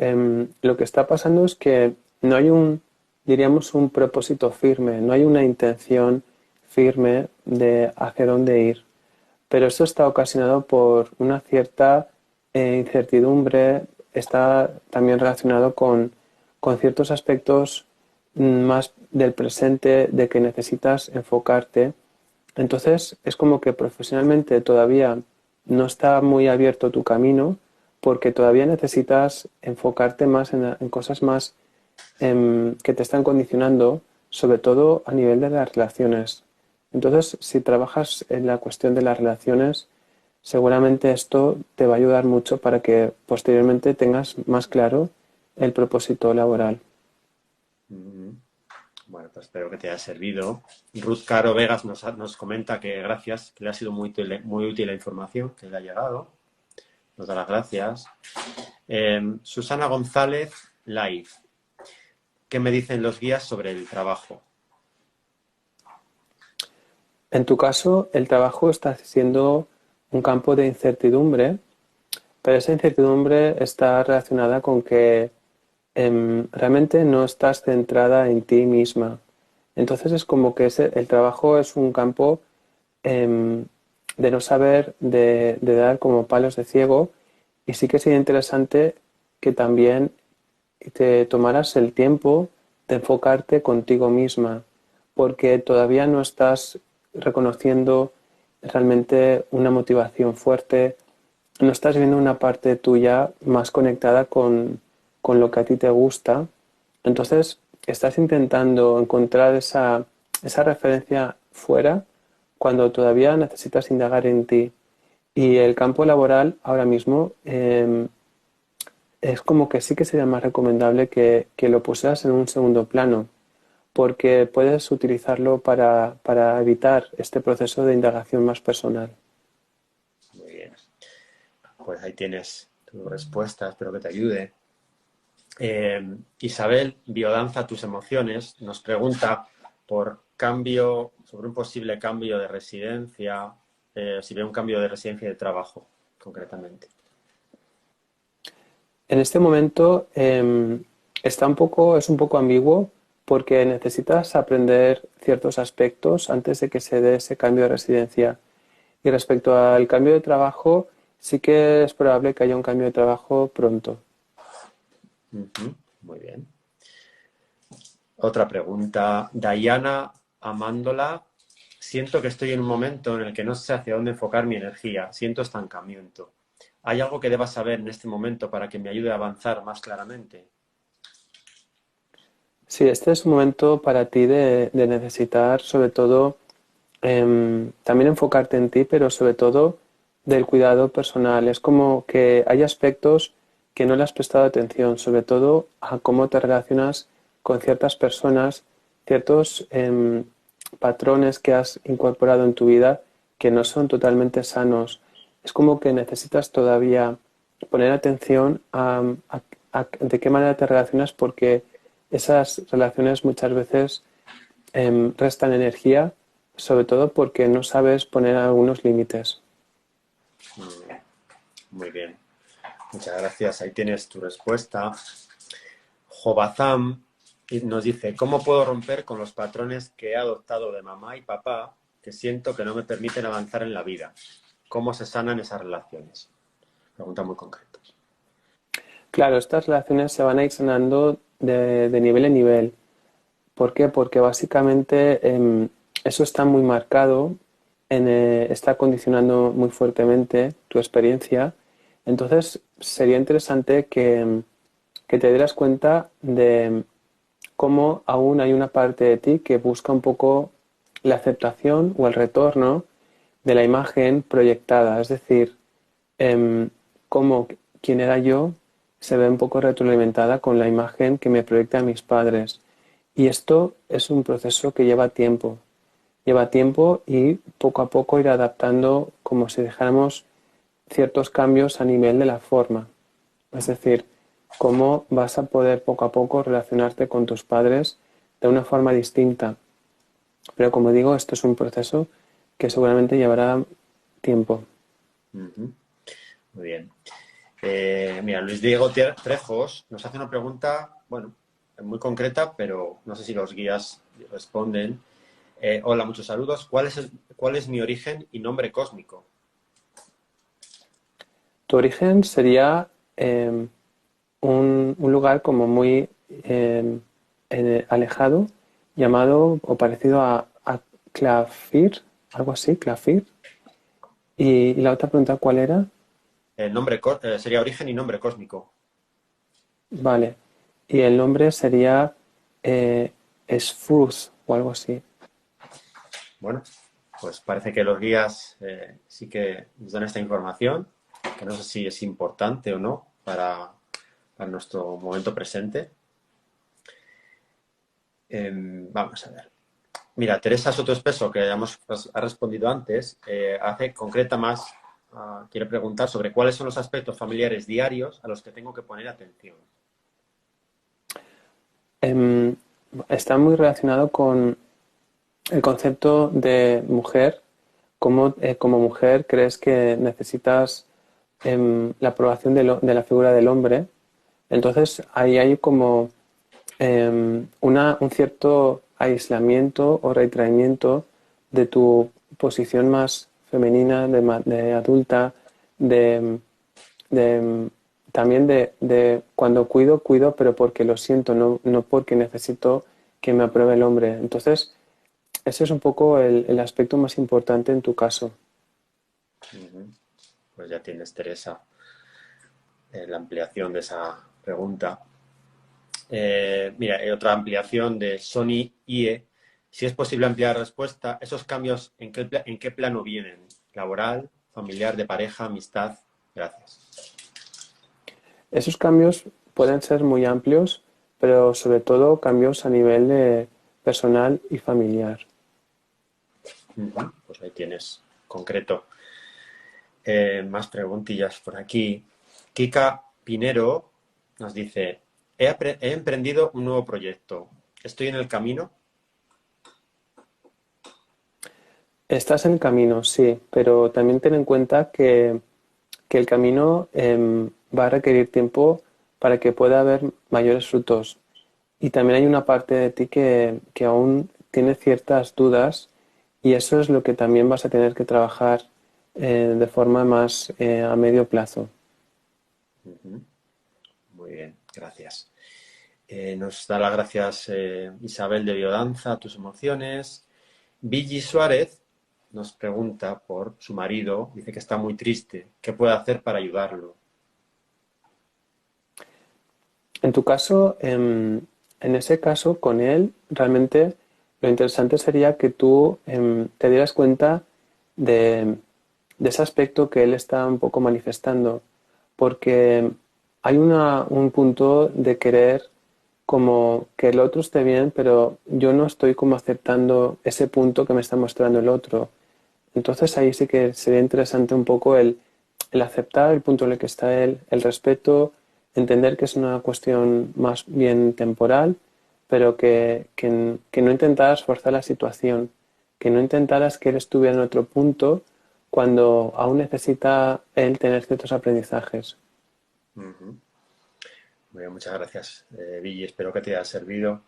lo que está pasando es que no hay un, diríamos, un propósito firme, no hay una intención firme de hacia dónde ir. Pero esto está ocasionado por una cierta incertidumbre, está también relacionado con ciertos aspectos más del presente, de que necesitas enfocarte. Entonces es como que profesionalmente todavía no está muy abierto tu camino porque todavía necesitas enfocarte más en cosas más que te están condicionando, sobre todo a nivel de las relaciones. Entonces, si trabajas en la cuestión de las relaciones, seguramente esto te va a ayudar mucho para que posteriormente tengas más claro el propósito laboral. Mm, Bueno, pues espero que te haya servido. Ruth Caro Vegas nos comenta que gracias, que le ha sido muy útil la información que le ha llegado. Nos da las gracias. Susana González, live. ¿Qué me dicen los guías sobre el trabajo? En tu caso, el trabajo está siendo un campo de incertidumbre, pero esa incertidumbre está relacionada con que realmente no estás centrada en ti misma. Entonces es como que el trabajo es un campo em, de no saber, de dar como palos de ciego, y sí que sería interesante que también te tomaras el tiempo de enfocarte contigo misma, porque todavía no estás reconociendo realmente una motivación fuerte, no estás viendo una parte tuya más conectada con lo que a ti te gusta. Entonces, estás intentando encontrar esa referencia fuera cuando todavía necesitas indagar en ti. Y el campo laboral ahora mismo es como que sí que sería más recomendable que lo pusieras en un segundo plano, porque puedes utilizarlo para evitar este proceso de indagación más personal. Muy bien. Pues ahí tienes tu respuesta, espero que te ayude. Isabel, Biodanza tus emociones, nos pregunta sobre un posible cambio de residencia, si ve un cambio de residencia y de trabajo, concretamente. En este momento es un poco ambiguo porque necesitas aprender ciertos aspectos antes de que se dé ese cambio de residencia. Y respecto al cambio de trabajo, sí que es probable que haya un cambio de trabajo pronto. Ujú, muy bien. Otra pregunta. Diana Amándola. Siento que estoy en un momento en el que no sé hacia dónde enfocar mi energía. Siento estancamiento. ¿Hay algo que deba saber en este momento para que me ayude a avanzar más claramente? Sí, este es un momento para ti de necesitar sobre todo también enfocarte en ti, pero sobre todo del cuidado personal. Es como que hay aspectos que no le has prestado atención, sobre todo a cómo te relacionas con ciertas personas, ciertos patrones que has incorporado en tu vida que no son totalmente sanos. Es como que necesitas todavía poner atención de qué manera te relacionas porque esas relaciones muchas veces restan energía, sobre todo porque no sabes poner algunos límites. Muy bien. Muchas gracias. Ahí tienes tu respuesta. Jobazam nos dice, ¿cómo puedo romper con los patrones que he adoptado de mamá y papá que siento que no me permiten avanzar en la vida? ¿Cómo se sanan esas relaciones? Pregunta muy concreta. Claro, estas relaciones se van a ir sanando de nivel en nivel. ¿Por qué? Porque básicamente eso está muy marcado, está condicionando muy fuertemente tu experiencia. Entonces sería interesante que te dieras cuenta de cómo aún hay una parte de ti que busca un poco la aceptación o el retorno de la imagen proyectada. Es decir, cómo quien era yo se ve un poco retroalimentada con la imagen que me proyectan mis padres. Y esto es un proceso que lleva tiempo. Lleva tiempo y poco a poco ir adaptando como si dejáramos ciertos cambios a nivel de la forma. Es decir, cómo vas a poder poco a poco relacionarte con tus padres de una forma distinta. Pero como digo, esto es un proceso que seguramente llevará tiempo. Ujú. Muy bien. Mira, Luis Diego Trejos nos hace una pregunta, bueno, muy concreta, pero no sé si los guías responden. Hola, muchos saludos. ¿Cuál es mi origen y nombre cósmico? Tu origen sería un lugar como muy alejado, llamado o parecido a Clafir, algo así, Clafir. Y la otra pregunta, ¿cuál era? Sería origen y nombre cósmico. Vale. Y el nombre sería eh, Sfruz o algo así. Bueno, pues parece que los guías sí que nos dan esta información, que no sé si es importante o no para nuestro momento presente. Vamos a ver. Mira, Teresa Soto Espeso, que ha respondido antes, concreta más, quiere preguntar sobre cuáles son los aspectos familiares diarios a los que tengo que poner atención. Em, Está muy relacionado con el concepto de mujer. ¿Cómo como mujer crees que necesitas la aprobación de la figura del hombre? Entonces ahí hay como un cierto aislamiento o retraimiento de tu posición más femenina, de adulta, de, de, también de cuando cuido, cuido, pero porque lo siento, no porque necesito que me apruebe el hombre. Entonces, ese es un poco el aspecto más importante en tu caso. Ujú. Pues ya tienes, Teresa, la ampliación de esa pregunta. Mira, hay otra ampliación de Sony IE. Si es posible ampliar la respuesta, ¿esos cambios en qué plano vienen? ¿Laboral, familiar, de pareja, amistad? Gracias. Esos cambios pueden ser muy amplios, pero sobre todo cambios a nivel personal y familiar. Ujú. Pues ahí tienes, concreto. Más preguntillas por aquí. Kika Pinero nos dice, he emprendido un nuevo proyecto. ¿Estoy en el camino? Estás en el camino, sí, pero también ten en cuenta que el camino va a requerir tiempo para que pueda haber mayores frutos. Y también hay una parte de ti que aún tiene ciertas dudas y eso es lo que también vas a tener que trabajar de forma más a medio plazo. Ujú. Muy bien, gracias. Nos da las gracias Isabel de Biodanza, tus emociones. Vigi Suárez nos pregunta por su marido, dice que está muy triste. ¿Qué puede hacer para ayudarlo? En tu caso, en ese caso, con él, realmente lo interesante sería que tú te dieras cuenta de, de ese aspecto que él está un poco manifestando, porque hay un punto de querer como que el otro esté bien, pero yo no estoy como aceptando ese punto que me está mostrando el otro. Entonces ahí sí que sería interesante un poco el aceptar el punto en el que está él, el respeto, entender que es una cuestión más bien temporal pero que no intentaras forzar la situación, que no intentaras que él estuviera en otro punto cuando aún necesita él tener ciertos aprendizajes. Ujú. Muy bien, muchas gracias, Billy. Espero que te haya servido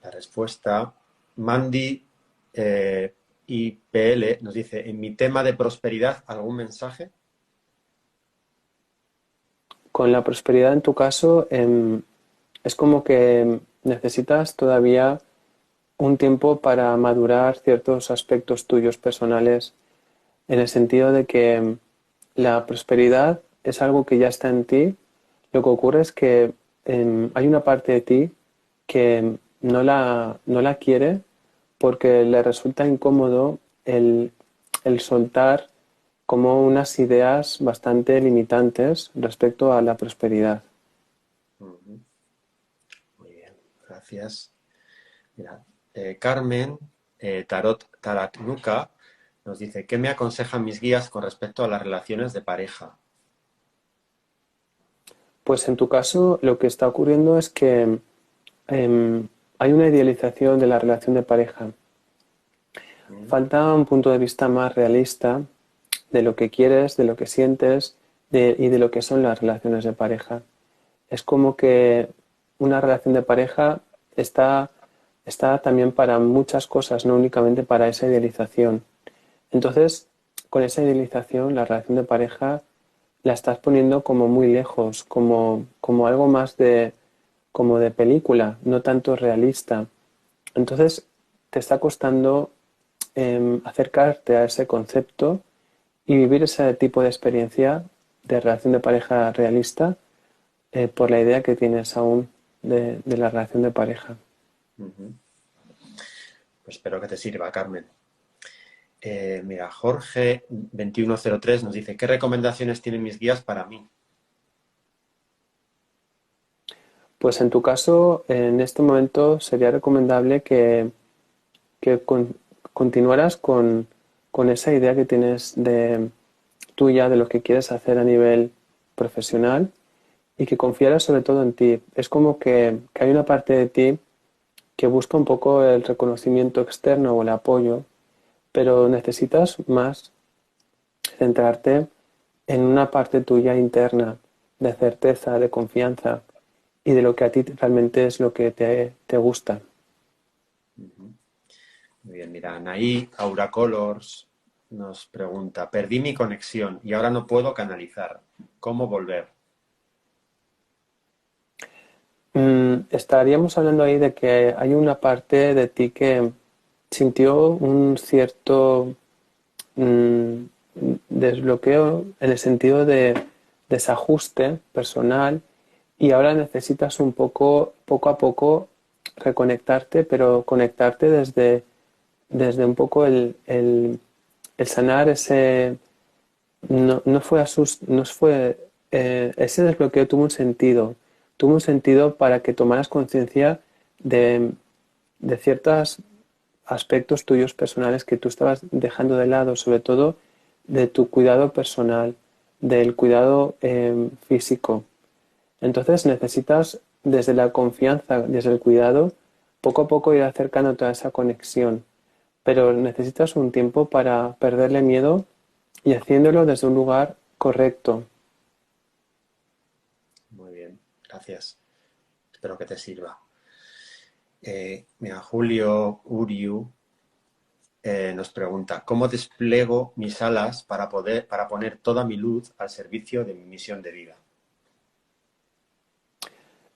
la respuesta. Mandy IPL nos dice, en mi tema de prosperidad, ¿algún mensaje? Con la prosperidad en tu caso, es como que necesitas todavía un tiempo para madurar ciertos aspectos tuyos personales, en el sentido de que la prosperidad es algo que ya está en ti. Lo que ocurre es que hay una parte de ti que no la quiere porque le resulta incómodo el soltar como unas ideas bastante limitantes respecto a la prosperidad. Ujú. Muy bien, gracias. Mira, Carmen Tarot Taratnuka nos dice, ¿qué me aconsejan mis guías con respecto a las relaciones de pareja? Pues en tu caso lo que está ocurriendo es que hay una idealización de la relación de pareja. Mm, Falta un punto de vista más realista de lo que quieres, de lo que sientes y de lo que son las relaciones de pareja. Es como que una relación de pareja está, está también para muchas cosas, no únicamente para esa idealización. Entonces, con esa idealización, la relación de pareja la estás poniendo como muy lejos, como algo más como de película, no tanto realista. Entonces, te está costando acercarte a ese concepto y vivir ese tipo de experiencia de relación de pareja realista por la idea que tienes aún de la relación de pareja. ujú. Pues espero que te sirva, Carmen. Mira, Jorge 2103 nos dice, ¿qué recomendaciones tienen mis guías para mí? Pues en tu caso, en este momento sería recomendable que continuaras con esa idea que tienes tuya de lo que quieres hacer a nivel profesional y que confiaras sobre todo en ti. Es como que hay una parte de ti que busca un poco el reconocimiento externo o el apoyo, pero necesitas más centrarte en una parte tuya interna de certeza, de confianza y de lo que a ti realmente es lo que te gusta. Ujú. Muy bien, mira, Anaí Aura Colors nos pregunta, perdí mi conexión y ahora no puedo canalizar. ¿Cómo volver? Estaríamos hablando ahí de que hay una parte de ti que sintió un cierto mm, desbloqueo en el sentido de desajuste personal y ahora necesitas un poco a poco, reconectarte, pero conectarte desde un poco el sanar ese, no fue, ese desbloqueo tuvo un sentido para que tomaras conciencia de, de ciertos aspectos tuyos personales que tú estabas dejando de lado, sobre todo de tu cuidado personal, del cuidado físico. Entonces necesitas desde la confianza, desde el cuidado, poco a poco ir acercándote a esa conexión, pero necesitas un tiempo para perderle miedo y haciéndolo desde un lugar correcto. Muy bien, gracias. Espero que te sirva. Mira, Julio Uriu nos pregunta, ¿cómo despliego mis alas para poner toda mi luz al servicio de mi misión de vida?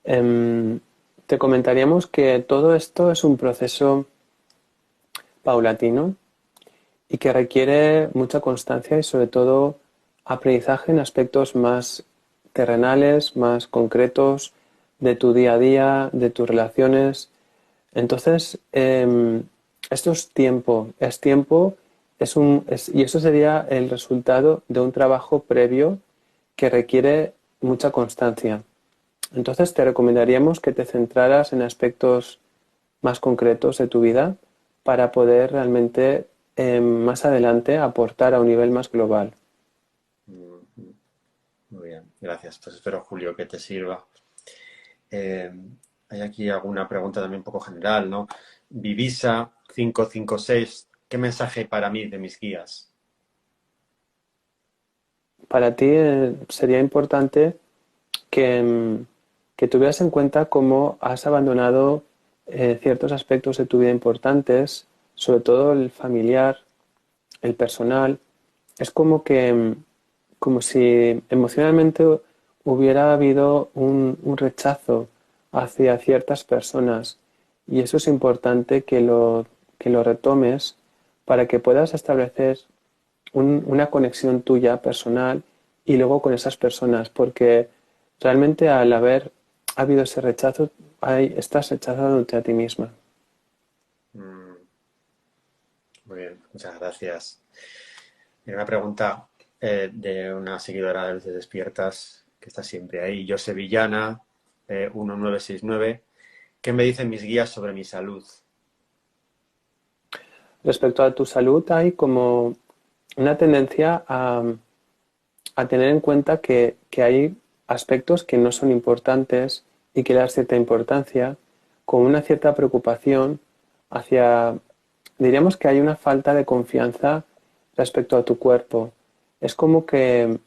Em, Te comentaríamos que todo esto es un proceso paulatino y que requiere mucha constancia y sobre todo aprendizaje en aspectos más terrenales, más concretos de tu día a día, de tus relaciones. Entonces, esto es tiempo, y eso sería el resultado de un trabajo previo que requiere mucha constancia. Entonces, te recomendaríamos que te centraras en aspectos más concretos de tu vida para poder realmente más adelante aportar a un nivel más global. Muy bien, gracias. Pues espero, Julio, que te sirva. Eh, hay aquí alguna pregunta también un poco general, ¿no? Vivisa 556, ¿qué mensaje hay para mí de mis guías? Para ti sería importante que, que tuvieras en cuenta cómo has abandonado ciertos aspectos de tu vida importantes, sobre todo el familiar, el personal. Es como que, como si emocionalmente hubiera habido un rechazo hacia ciertas personas y eso es importante que lo retomes para que puedas establecer una conexión tuya personal y luego con esas personas, porque realmente al haber habido ese rechazo, estás rechazándote a ti misma. Mm, muy bien, muchas gracias. Mira, una pregunta de una seguidora de Luces Despiertas que está siempre ahí, Yo Sevillana 1969. ¿Qué me dicen mis guías sobre mi salud? Respecto a tu salud, hay como una tendencia a tener en cuenta que hay aspectos que no son importantes y que le das cierta importancia, con una cierta preocupación hacia, diríamos que hay una falta de confianza respecto a tu cuerpo. Es como que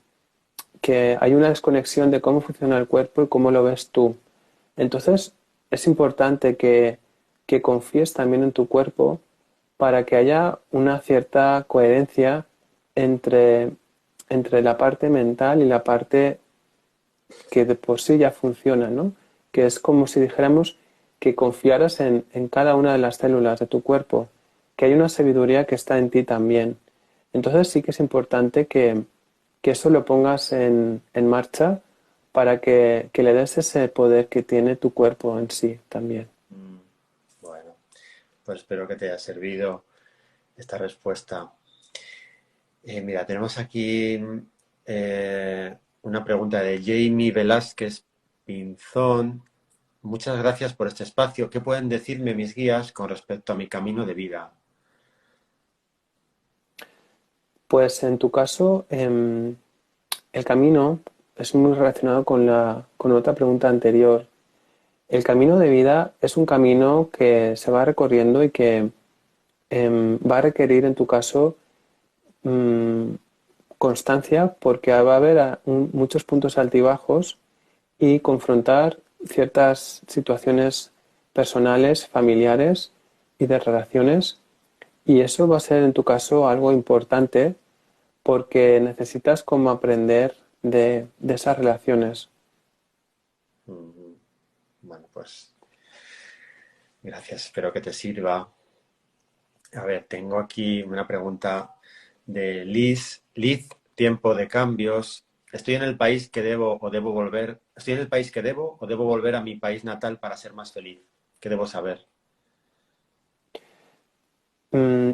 hay una desconexión de cómo funciona el cuerpo y cómo lo ves tú. Entonces, es importante que confíes también en tu cuerpo para que haya una cierta coherencia entre, entre la parte mental y la parte que de por sí ya funciona, ¿no? Que es como si dijéramos que confiaras en cada una de las células de tu cuerpo, que hay una sabiduría que está en ti también. Entonces sí que es importante que eso lo pongas en marcha para que le des ese poder que tiene tu cuerpo en sí también. Mm, bueno, pues espero que te haya servido esta respuesta. Mira, tenemos aquí una pregunta de Jamie Velázquez Pinzón. Muchas gracias por este espacio. ¿Qué pueden decirme mis guías con respecto a mi camino de vida? Pues en tu caso, el camino es muy relacionado con otra pregunta anterior. El camino de vida es un camino que se va recorriendo y que va a requerir en tu caso mm, constancia porque va a haber muchos puntos altibajos y confrontar ciertas situaciones personales, familiares y de relaciones. Y eso va a ser en tu caso algo importante porque necesitas como aprender de esas relaciones. Mm, bueno, pues gracias, espero que te sirva. A ver, tengo aquí una pregunta de Liz. Liz, tiempo de cambios. Estoy en el país que debo o debo volver. Estoy en el país que debo o debo volver a mi país natal para ser más feliz. ¿Qué debo saber? Mm,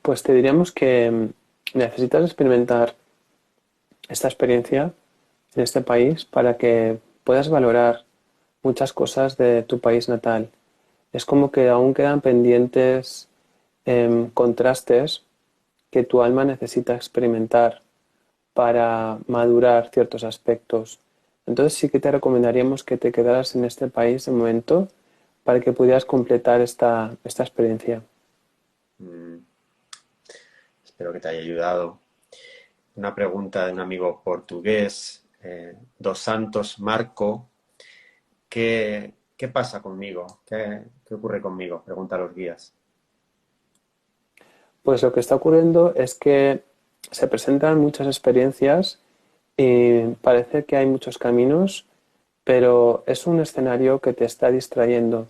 Pues te diríamos que necesitas experimentar esta experiencia en este país para que puedas valorar muchas cosas de tu país natal. Es como que aún quedan pendientes contrastes que tu alma necesita experimentar para madurar ciertos aspectos. Entonces sí que te recomendaríamos que te quedaras en este país de momento para que pudieras completar esta experiencia. Mm, espero que te haya ayudado. Una pregunta de un amigo portugués, Dos Santos Marco. ¿Qué pasa conmigo? ¿Qué ocurre conmigo? Pregunta a los guías. Pues lo que está ocurriendo es que se presentan muchas experiencias y parece que hay muchos caminos, pero es un escenario que te está distrayendo,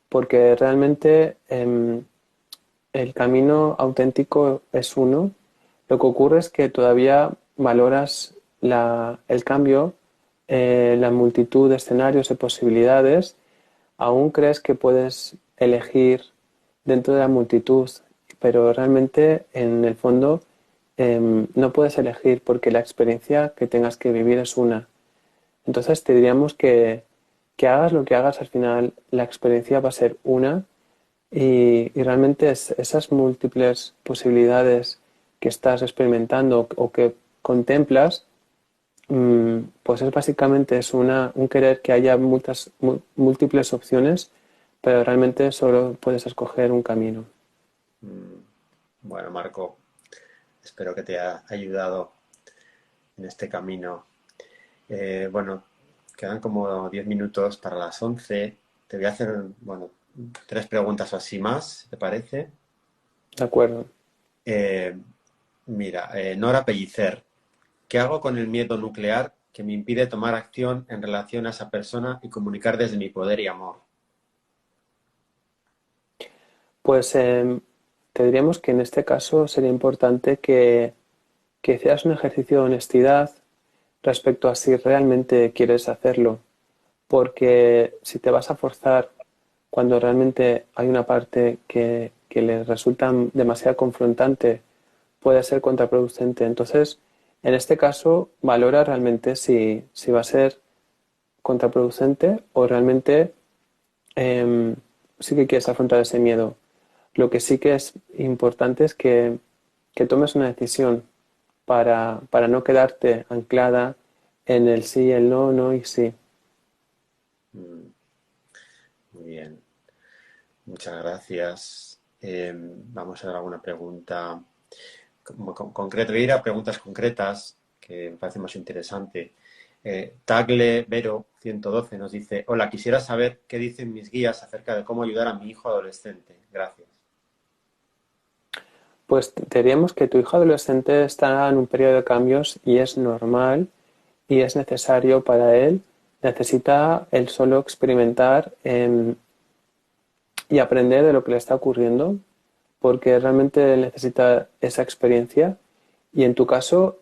porque realmente el camino auténtico es uno. Lo que ocurre es que todavía valoras el cambio, la multitud de escenarios y posibilidades. Aún crees que puedes elegir dentro de la multitud, pero realmente en el fondo no puedes elegir porque la experiencia que tengas que vivir es una. Entonces te diríamos que hagas lo que hagas, al final la experiencia va a ser una y realmente esas múltiples posibilidades que estás experimentando o que contemplas pues es básicamente un querer que haya múltiples opciones, pero realmente solo puedes escoger un camino. Mm, Bueno, Marco, espero que te haya ayudado en este camino. Bueno, quedan como 10 minutos para las 11. Te voy a hacer, bueno, 3 preguntas o así más, ¿te parece? ¿De acuerdo? Eh, Mira, Nora Pellicer, ¿qué hago con el miedo nuclear que me impide tomar acción en relación a esa persona y comunicar desde mi poder y amor? Pues te diríamos que en este caso sería importante que hicieras un ejercicio de honestidad respecto a si realmente quieres hacerlo, porque si te vas a forzar cuando realmente hay una parte que le resulta demasiado confrontante, puede ser contraproducente. Entonces, en este caso, valora realmente si va a ser contraproducente o realmente em, sí que quieres afrontar ese miedo. Lo que sí que es importante es que tomes una decisión para no quedarte anclada en el sí, el no, no y sí. Mm, Muy bien, muchas gracias. Vamos a ver alguna pregunta concreta. Voy a ir a preguntas concretas que me parece más interesante. Tagle Vero 112 nos dice: Hola, quisiera saber qué dicen mis guías acerca de cómo ayudar a mi hijo adolescente. Gracias. Pues diríamos que tu hijo adolescente está en un periodo de cambios y es normal y es necesario para él. Necesita él solo experimentar y aprender de lo que le está ocurriendo, porque realmente él necesita esa experiencia. Y en tu caso,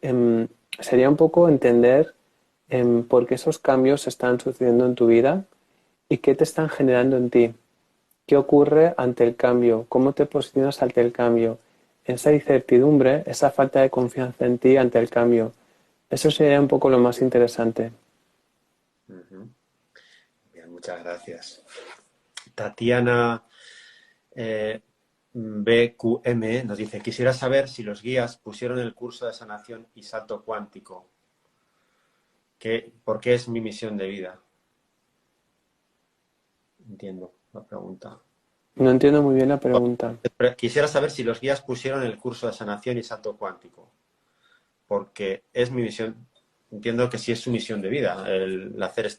sería un poco entender por qué esos cambios están sucediendo en tu vida y qué te están generando en ti. ¿Qué ocurre ante el cambio? ¿Cómo te posicionas ante el cambio? Esa incertidumbre, esa falta de confianza en ti ante el cambio. Eso sería un poco lo más interesante. Ujú. Bien, muchas gracias. Tatiana BQM nos dice: Quisiera saber si los guías pusieron el curso de sanación y salto cuántico. ¿Por qué es mi misión de vida? Entiendo la pregunta. No entiendo muy bien la pregunta. Quisiera saber si los guías pusieron el curso de sanación y salto cuántico, porque es mi misión. Entiendo que sí es su misión de vida el hacer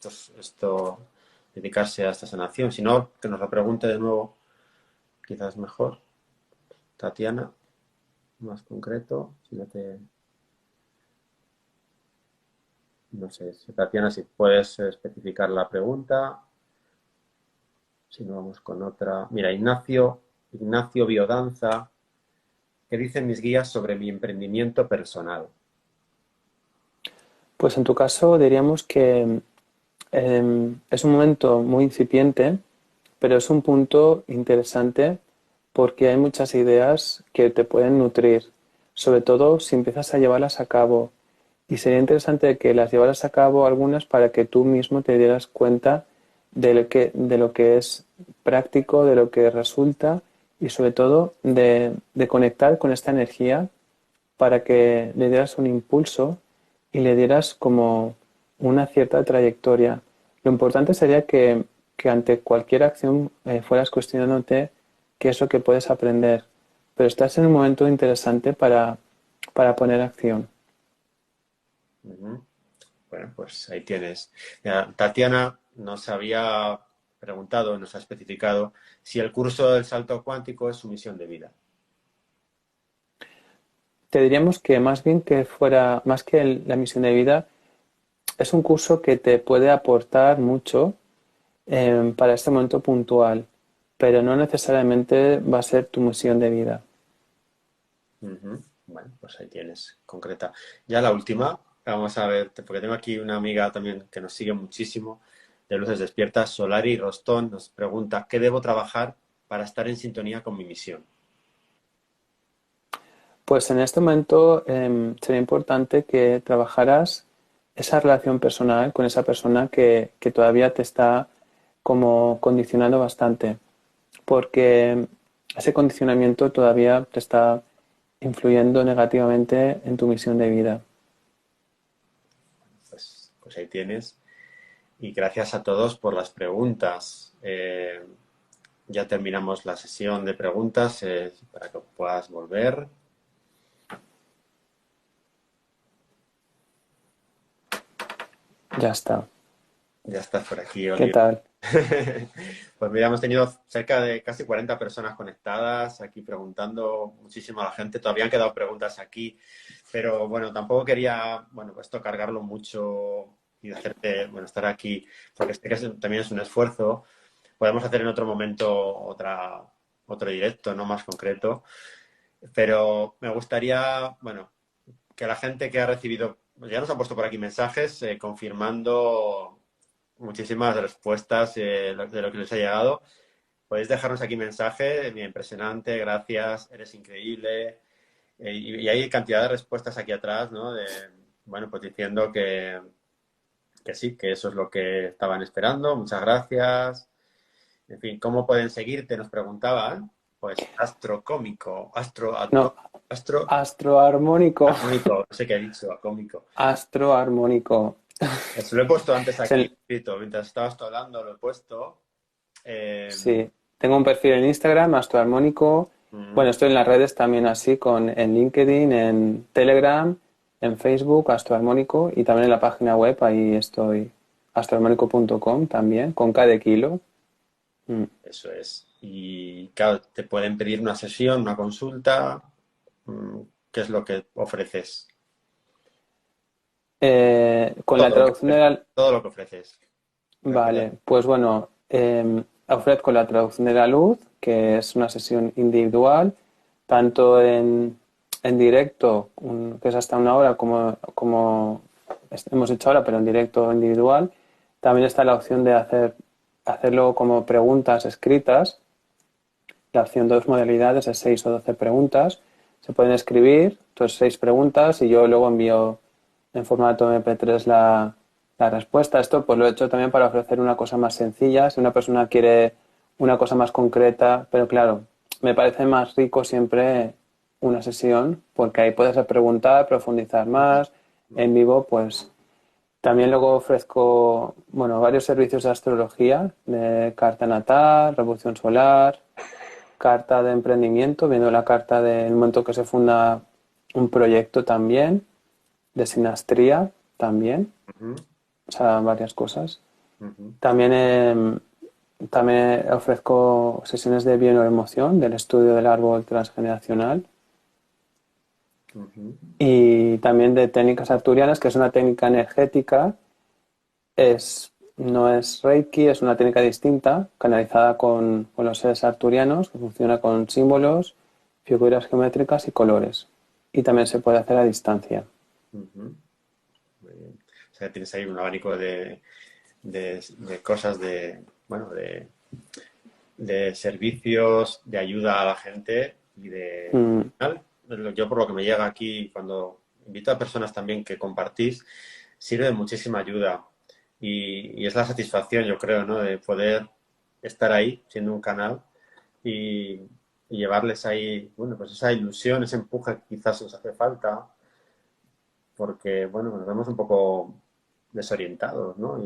dedicarse a esta sanación. Si no, que nos lo pregunte de nuevo, quizás mejor. Tatiana, más concreto, si no te, no sé, Tatiana, si puedes especificar la pregunta. Si no, vamos con otra. Mira, Ignacio Biodanza, ¿qué dicen mis guías sobre mi emprendimiento personal? Pues en tu caso diríamos que es un momento muy incipiente, pero es un punto interesante porque hay muchas ideas que te pueden nutrir, sobre todo si empiezas a llevarlas a cabo. Y sería interesante que las llevaras a cabo algunas para que tú mismo te dieras cuenta de lo que es práctico, de lo que resulta y sobre todo de conectar con esta energía para que le dieras un impulso y le dieras como una cierta trayectoria. Lo importante sería que ante cualquier acción fueras cuestionándote qué es lo que puedes aprender, pero estás en un momento interesante para poner acción. Ujú. Bueno, pues ahí tienes. Mira, Tatiana nos había preguntado, nos ha especificado si el curso del salto cuántico es su misión de vida. Te diríamos que más bien que fuera, más que la misión de vida, es un curso que te puede aportar mucho para este momento puntual, pero no necesariamente va a ser tu misión de vida. Ujú. Bueno, pues ahí tienes, concreta. Ya la última, vamos a ver, porque tengo aquí una amiga también que nos sigue muchísimo de Luces Despiertas, Solari Rostón, nos pregunta: ¿qué debo trabajar para estar en sintonía con mi misión? Pues en este momento sería importante que trabajaras esa relación personal con esa persona que todavía te está como condicionando bastante, porque ese condicionamiento todavía te está influyendo negativamente en tu misión de vida. pues ahí tienes. Y gracias a todos por las preguntas. Ya terminamos la sesión de preguntas para que puedas volver. Ya está. Ya estás por aquí, ¿Qué Oliver. tal? Pues mira, hemos tenido cerca de casi 40 personas conectadas aquí preguntando muchísimo a la gente. Todavía han quedado preguntas aquí, pero bueno, tampoco quería, bueno, pues esto cargarlo mucho y hacerte, bueno, estar aquí, porque sé que también es un esfuerzo. Podemos hacer en otro momento otro directo, ¿no? Más concreto. Pero me gustaría, bueno, que la gente que ha recibido, ya nos han puesto por aquí mensajes confirmando muchísimas respuestas de lo que les ha llegado. Podéis dejarnos aquí mensaje, mira, impresionante, gracias, eres increíble. Y hay cantidad de respuestas aquí atrás, ¿no? Bueno, pues diciendo que sí, que eso es lo que estaban esperando, muchas gracias. En fin, ¿cómo pueden seguirte? Nos preguntaban. Pues astrocómico, No, astro, astroarmónico. acómico, no sé qué he dicho, acómico. Astroarmónico. Eso lo he puesto antes Es aquí, el- escrito, mientras estabas tú hablando, lo he puesto. Eh, sí, tengo un perfil en Instagram, astroarmónico. Bueno, mm, estoy en las redes también así, en LinkedIn, en Telegram, en Facebook, astroarmónico, y también en la página web, ahí estoy, astroarmónico.com también, con K de kilo. Mm. Eso es. Y claro, te pueden pedir una sesión, una consulta. mm, ¿Qué es lo que ofreces? Con la Todo lo que traducción de ofreces. la... Todo lo que ofreces. Recuerda. Vale, pues bueno, ofrezco la traducción de la luz, que es una sesión individual, tanto en directo, que es hasta una hora, como hemos hecho ahora, pero en directo individual. También está la opción de hacerlo como preguntas escritas, la opción de dos modalidades de 6 o 12 preguntas. Se pueden escribir, entonces 6 preguntas, y yo luego envío en formato MP3 la respuesta. Esto pues lo he hecho también para ofrecer una cosa más sencilla. Si una persona quiere una cosa más concreta, pero claro, me parece más rico siempre una sesión, porque ahí puedes preguntar, profundizar más. En vivo, pues también luego ofrezco, bueno, varios servicios de astrología, de carta natal, revolución solar, carta de emprendimiento, viendo la carta del momento que se funda un proyecto también, de sinastría también, Ujú, o sea, varias cosas. ujú, También, también ofrezco sesiones de bioneuroemoción, del estudio del árbol transgeneracional, ujú. y también de técnicas arturianas, que es una técnica energética. No es Reiki, es una técnica distinta, canalizada con los seres arturianos, que funciona con símbolos, figuras geométricas y colores. Y también se puede hacer a distancia. Ujú. Muy bien. O sea, tienes ahí un abanico de cosas bueno, de servicios, de ayuda a la gente y Mm, al final, yo por lo que me llega aquí, cuando invito a personas también que compartís, sirve de muchísima ayuda. Y es la satisfacción, yo creo, ¿no? De poder estar ahí, siendo un canal y, y llevarles ahí, bueno, pues esa ilusión, ese empuje que quizás nos hace falta porque, bueno, nos vemos un poco desorientados, ¿no?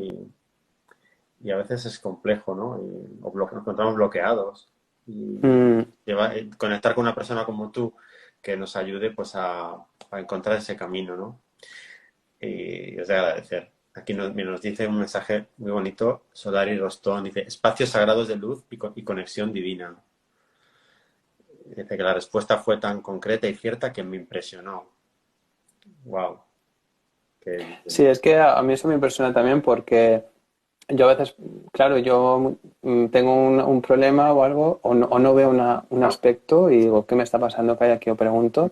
Y a veces es complejo, ¿no? Nos encontramos bloqueados. Y mm, conectar con una persona como tú que nos ayude, pues, a encontrar ese camino, ¿no? Y es de agradecer. Aquí nos dice un mensaje muy bonito, Solari Rostón, dice, espacios sagrados de luz y conexión divina. Dice que la respuesta fue tan concreta y cierta que me impresionó. Wow, qué sí, bien. es que a mí eso me impresiona también porque yo a veces, claro, yo tengo un problema o algo, o no veo un aspecto y digo, ¿qué me está pasando que hay aquí? O pregunto.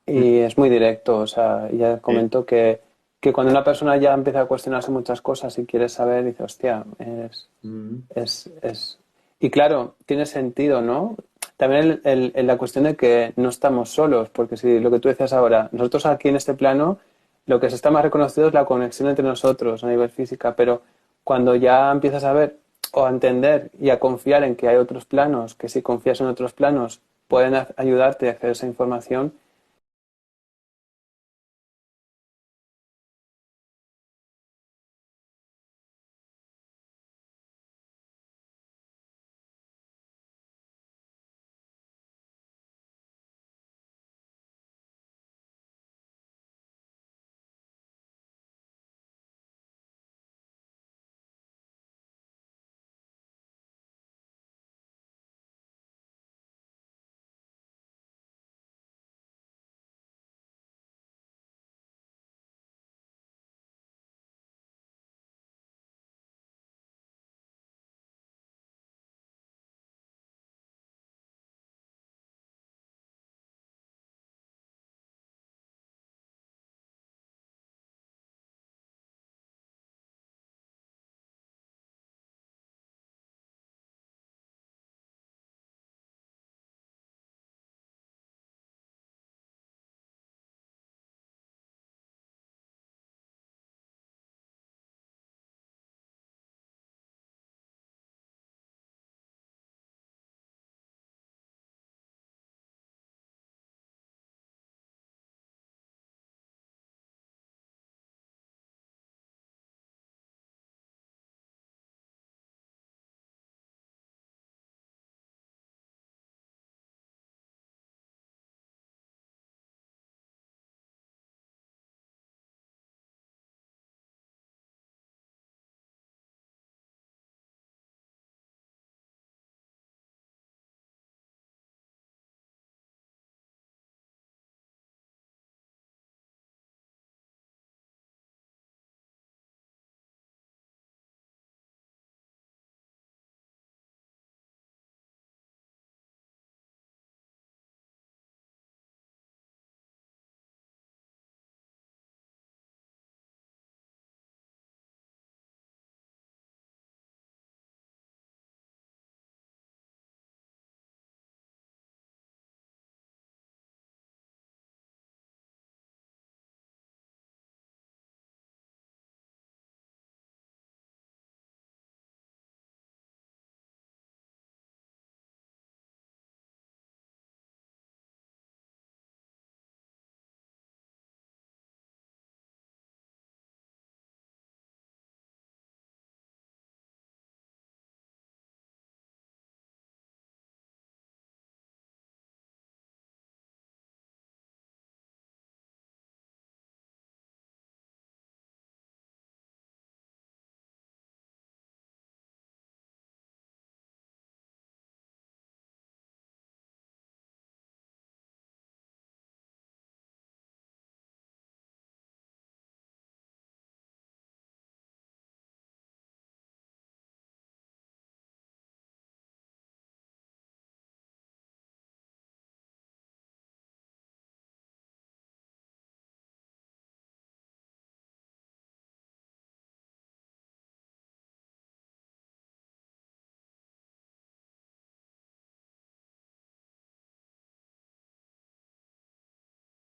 Y es muy directo, o sea, ya Sí. comento que cuando una persona ya empieza a cuestionarse muchas cosas y quiere saber, dice, hostia, Mm, es... Y claro, tiene sentido, ¿no? También la cuestión de que no estamos solos, porque si lo que tú decías ahora, nosotros aquí en este plano, lo que se está más reconocido es la conexión entre nosotros a nivel física, pero cuando ya empiezas a ver o a entender y a confiar en que hay otros planos, que si confías en otros planos pueden ayudarte a acceder a esa información,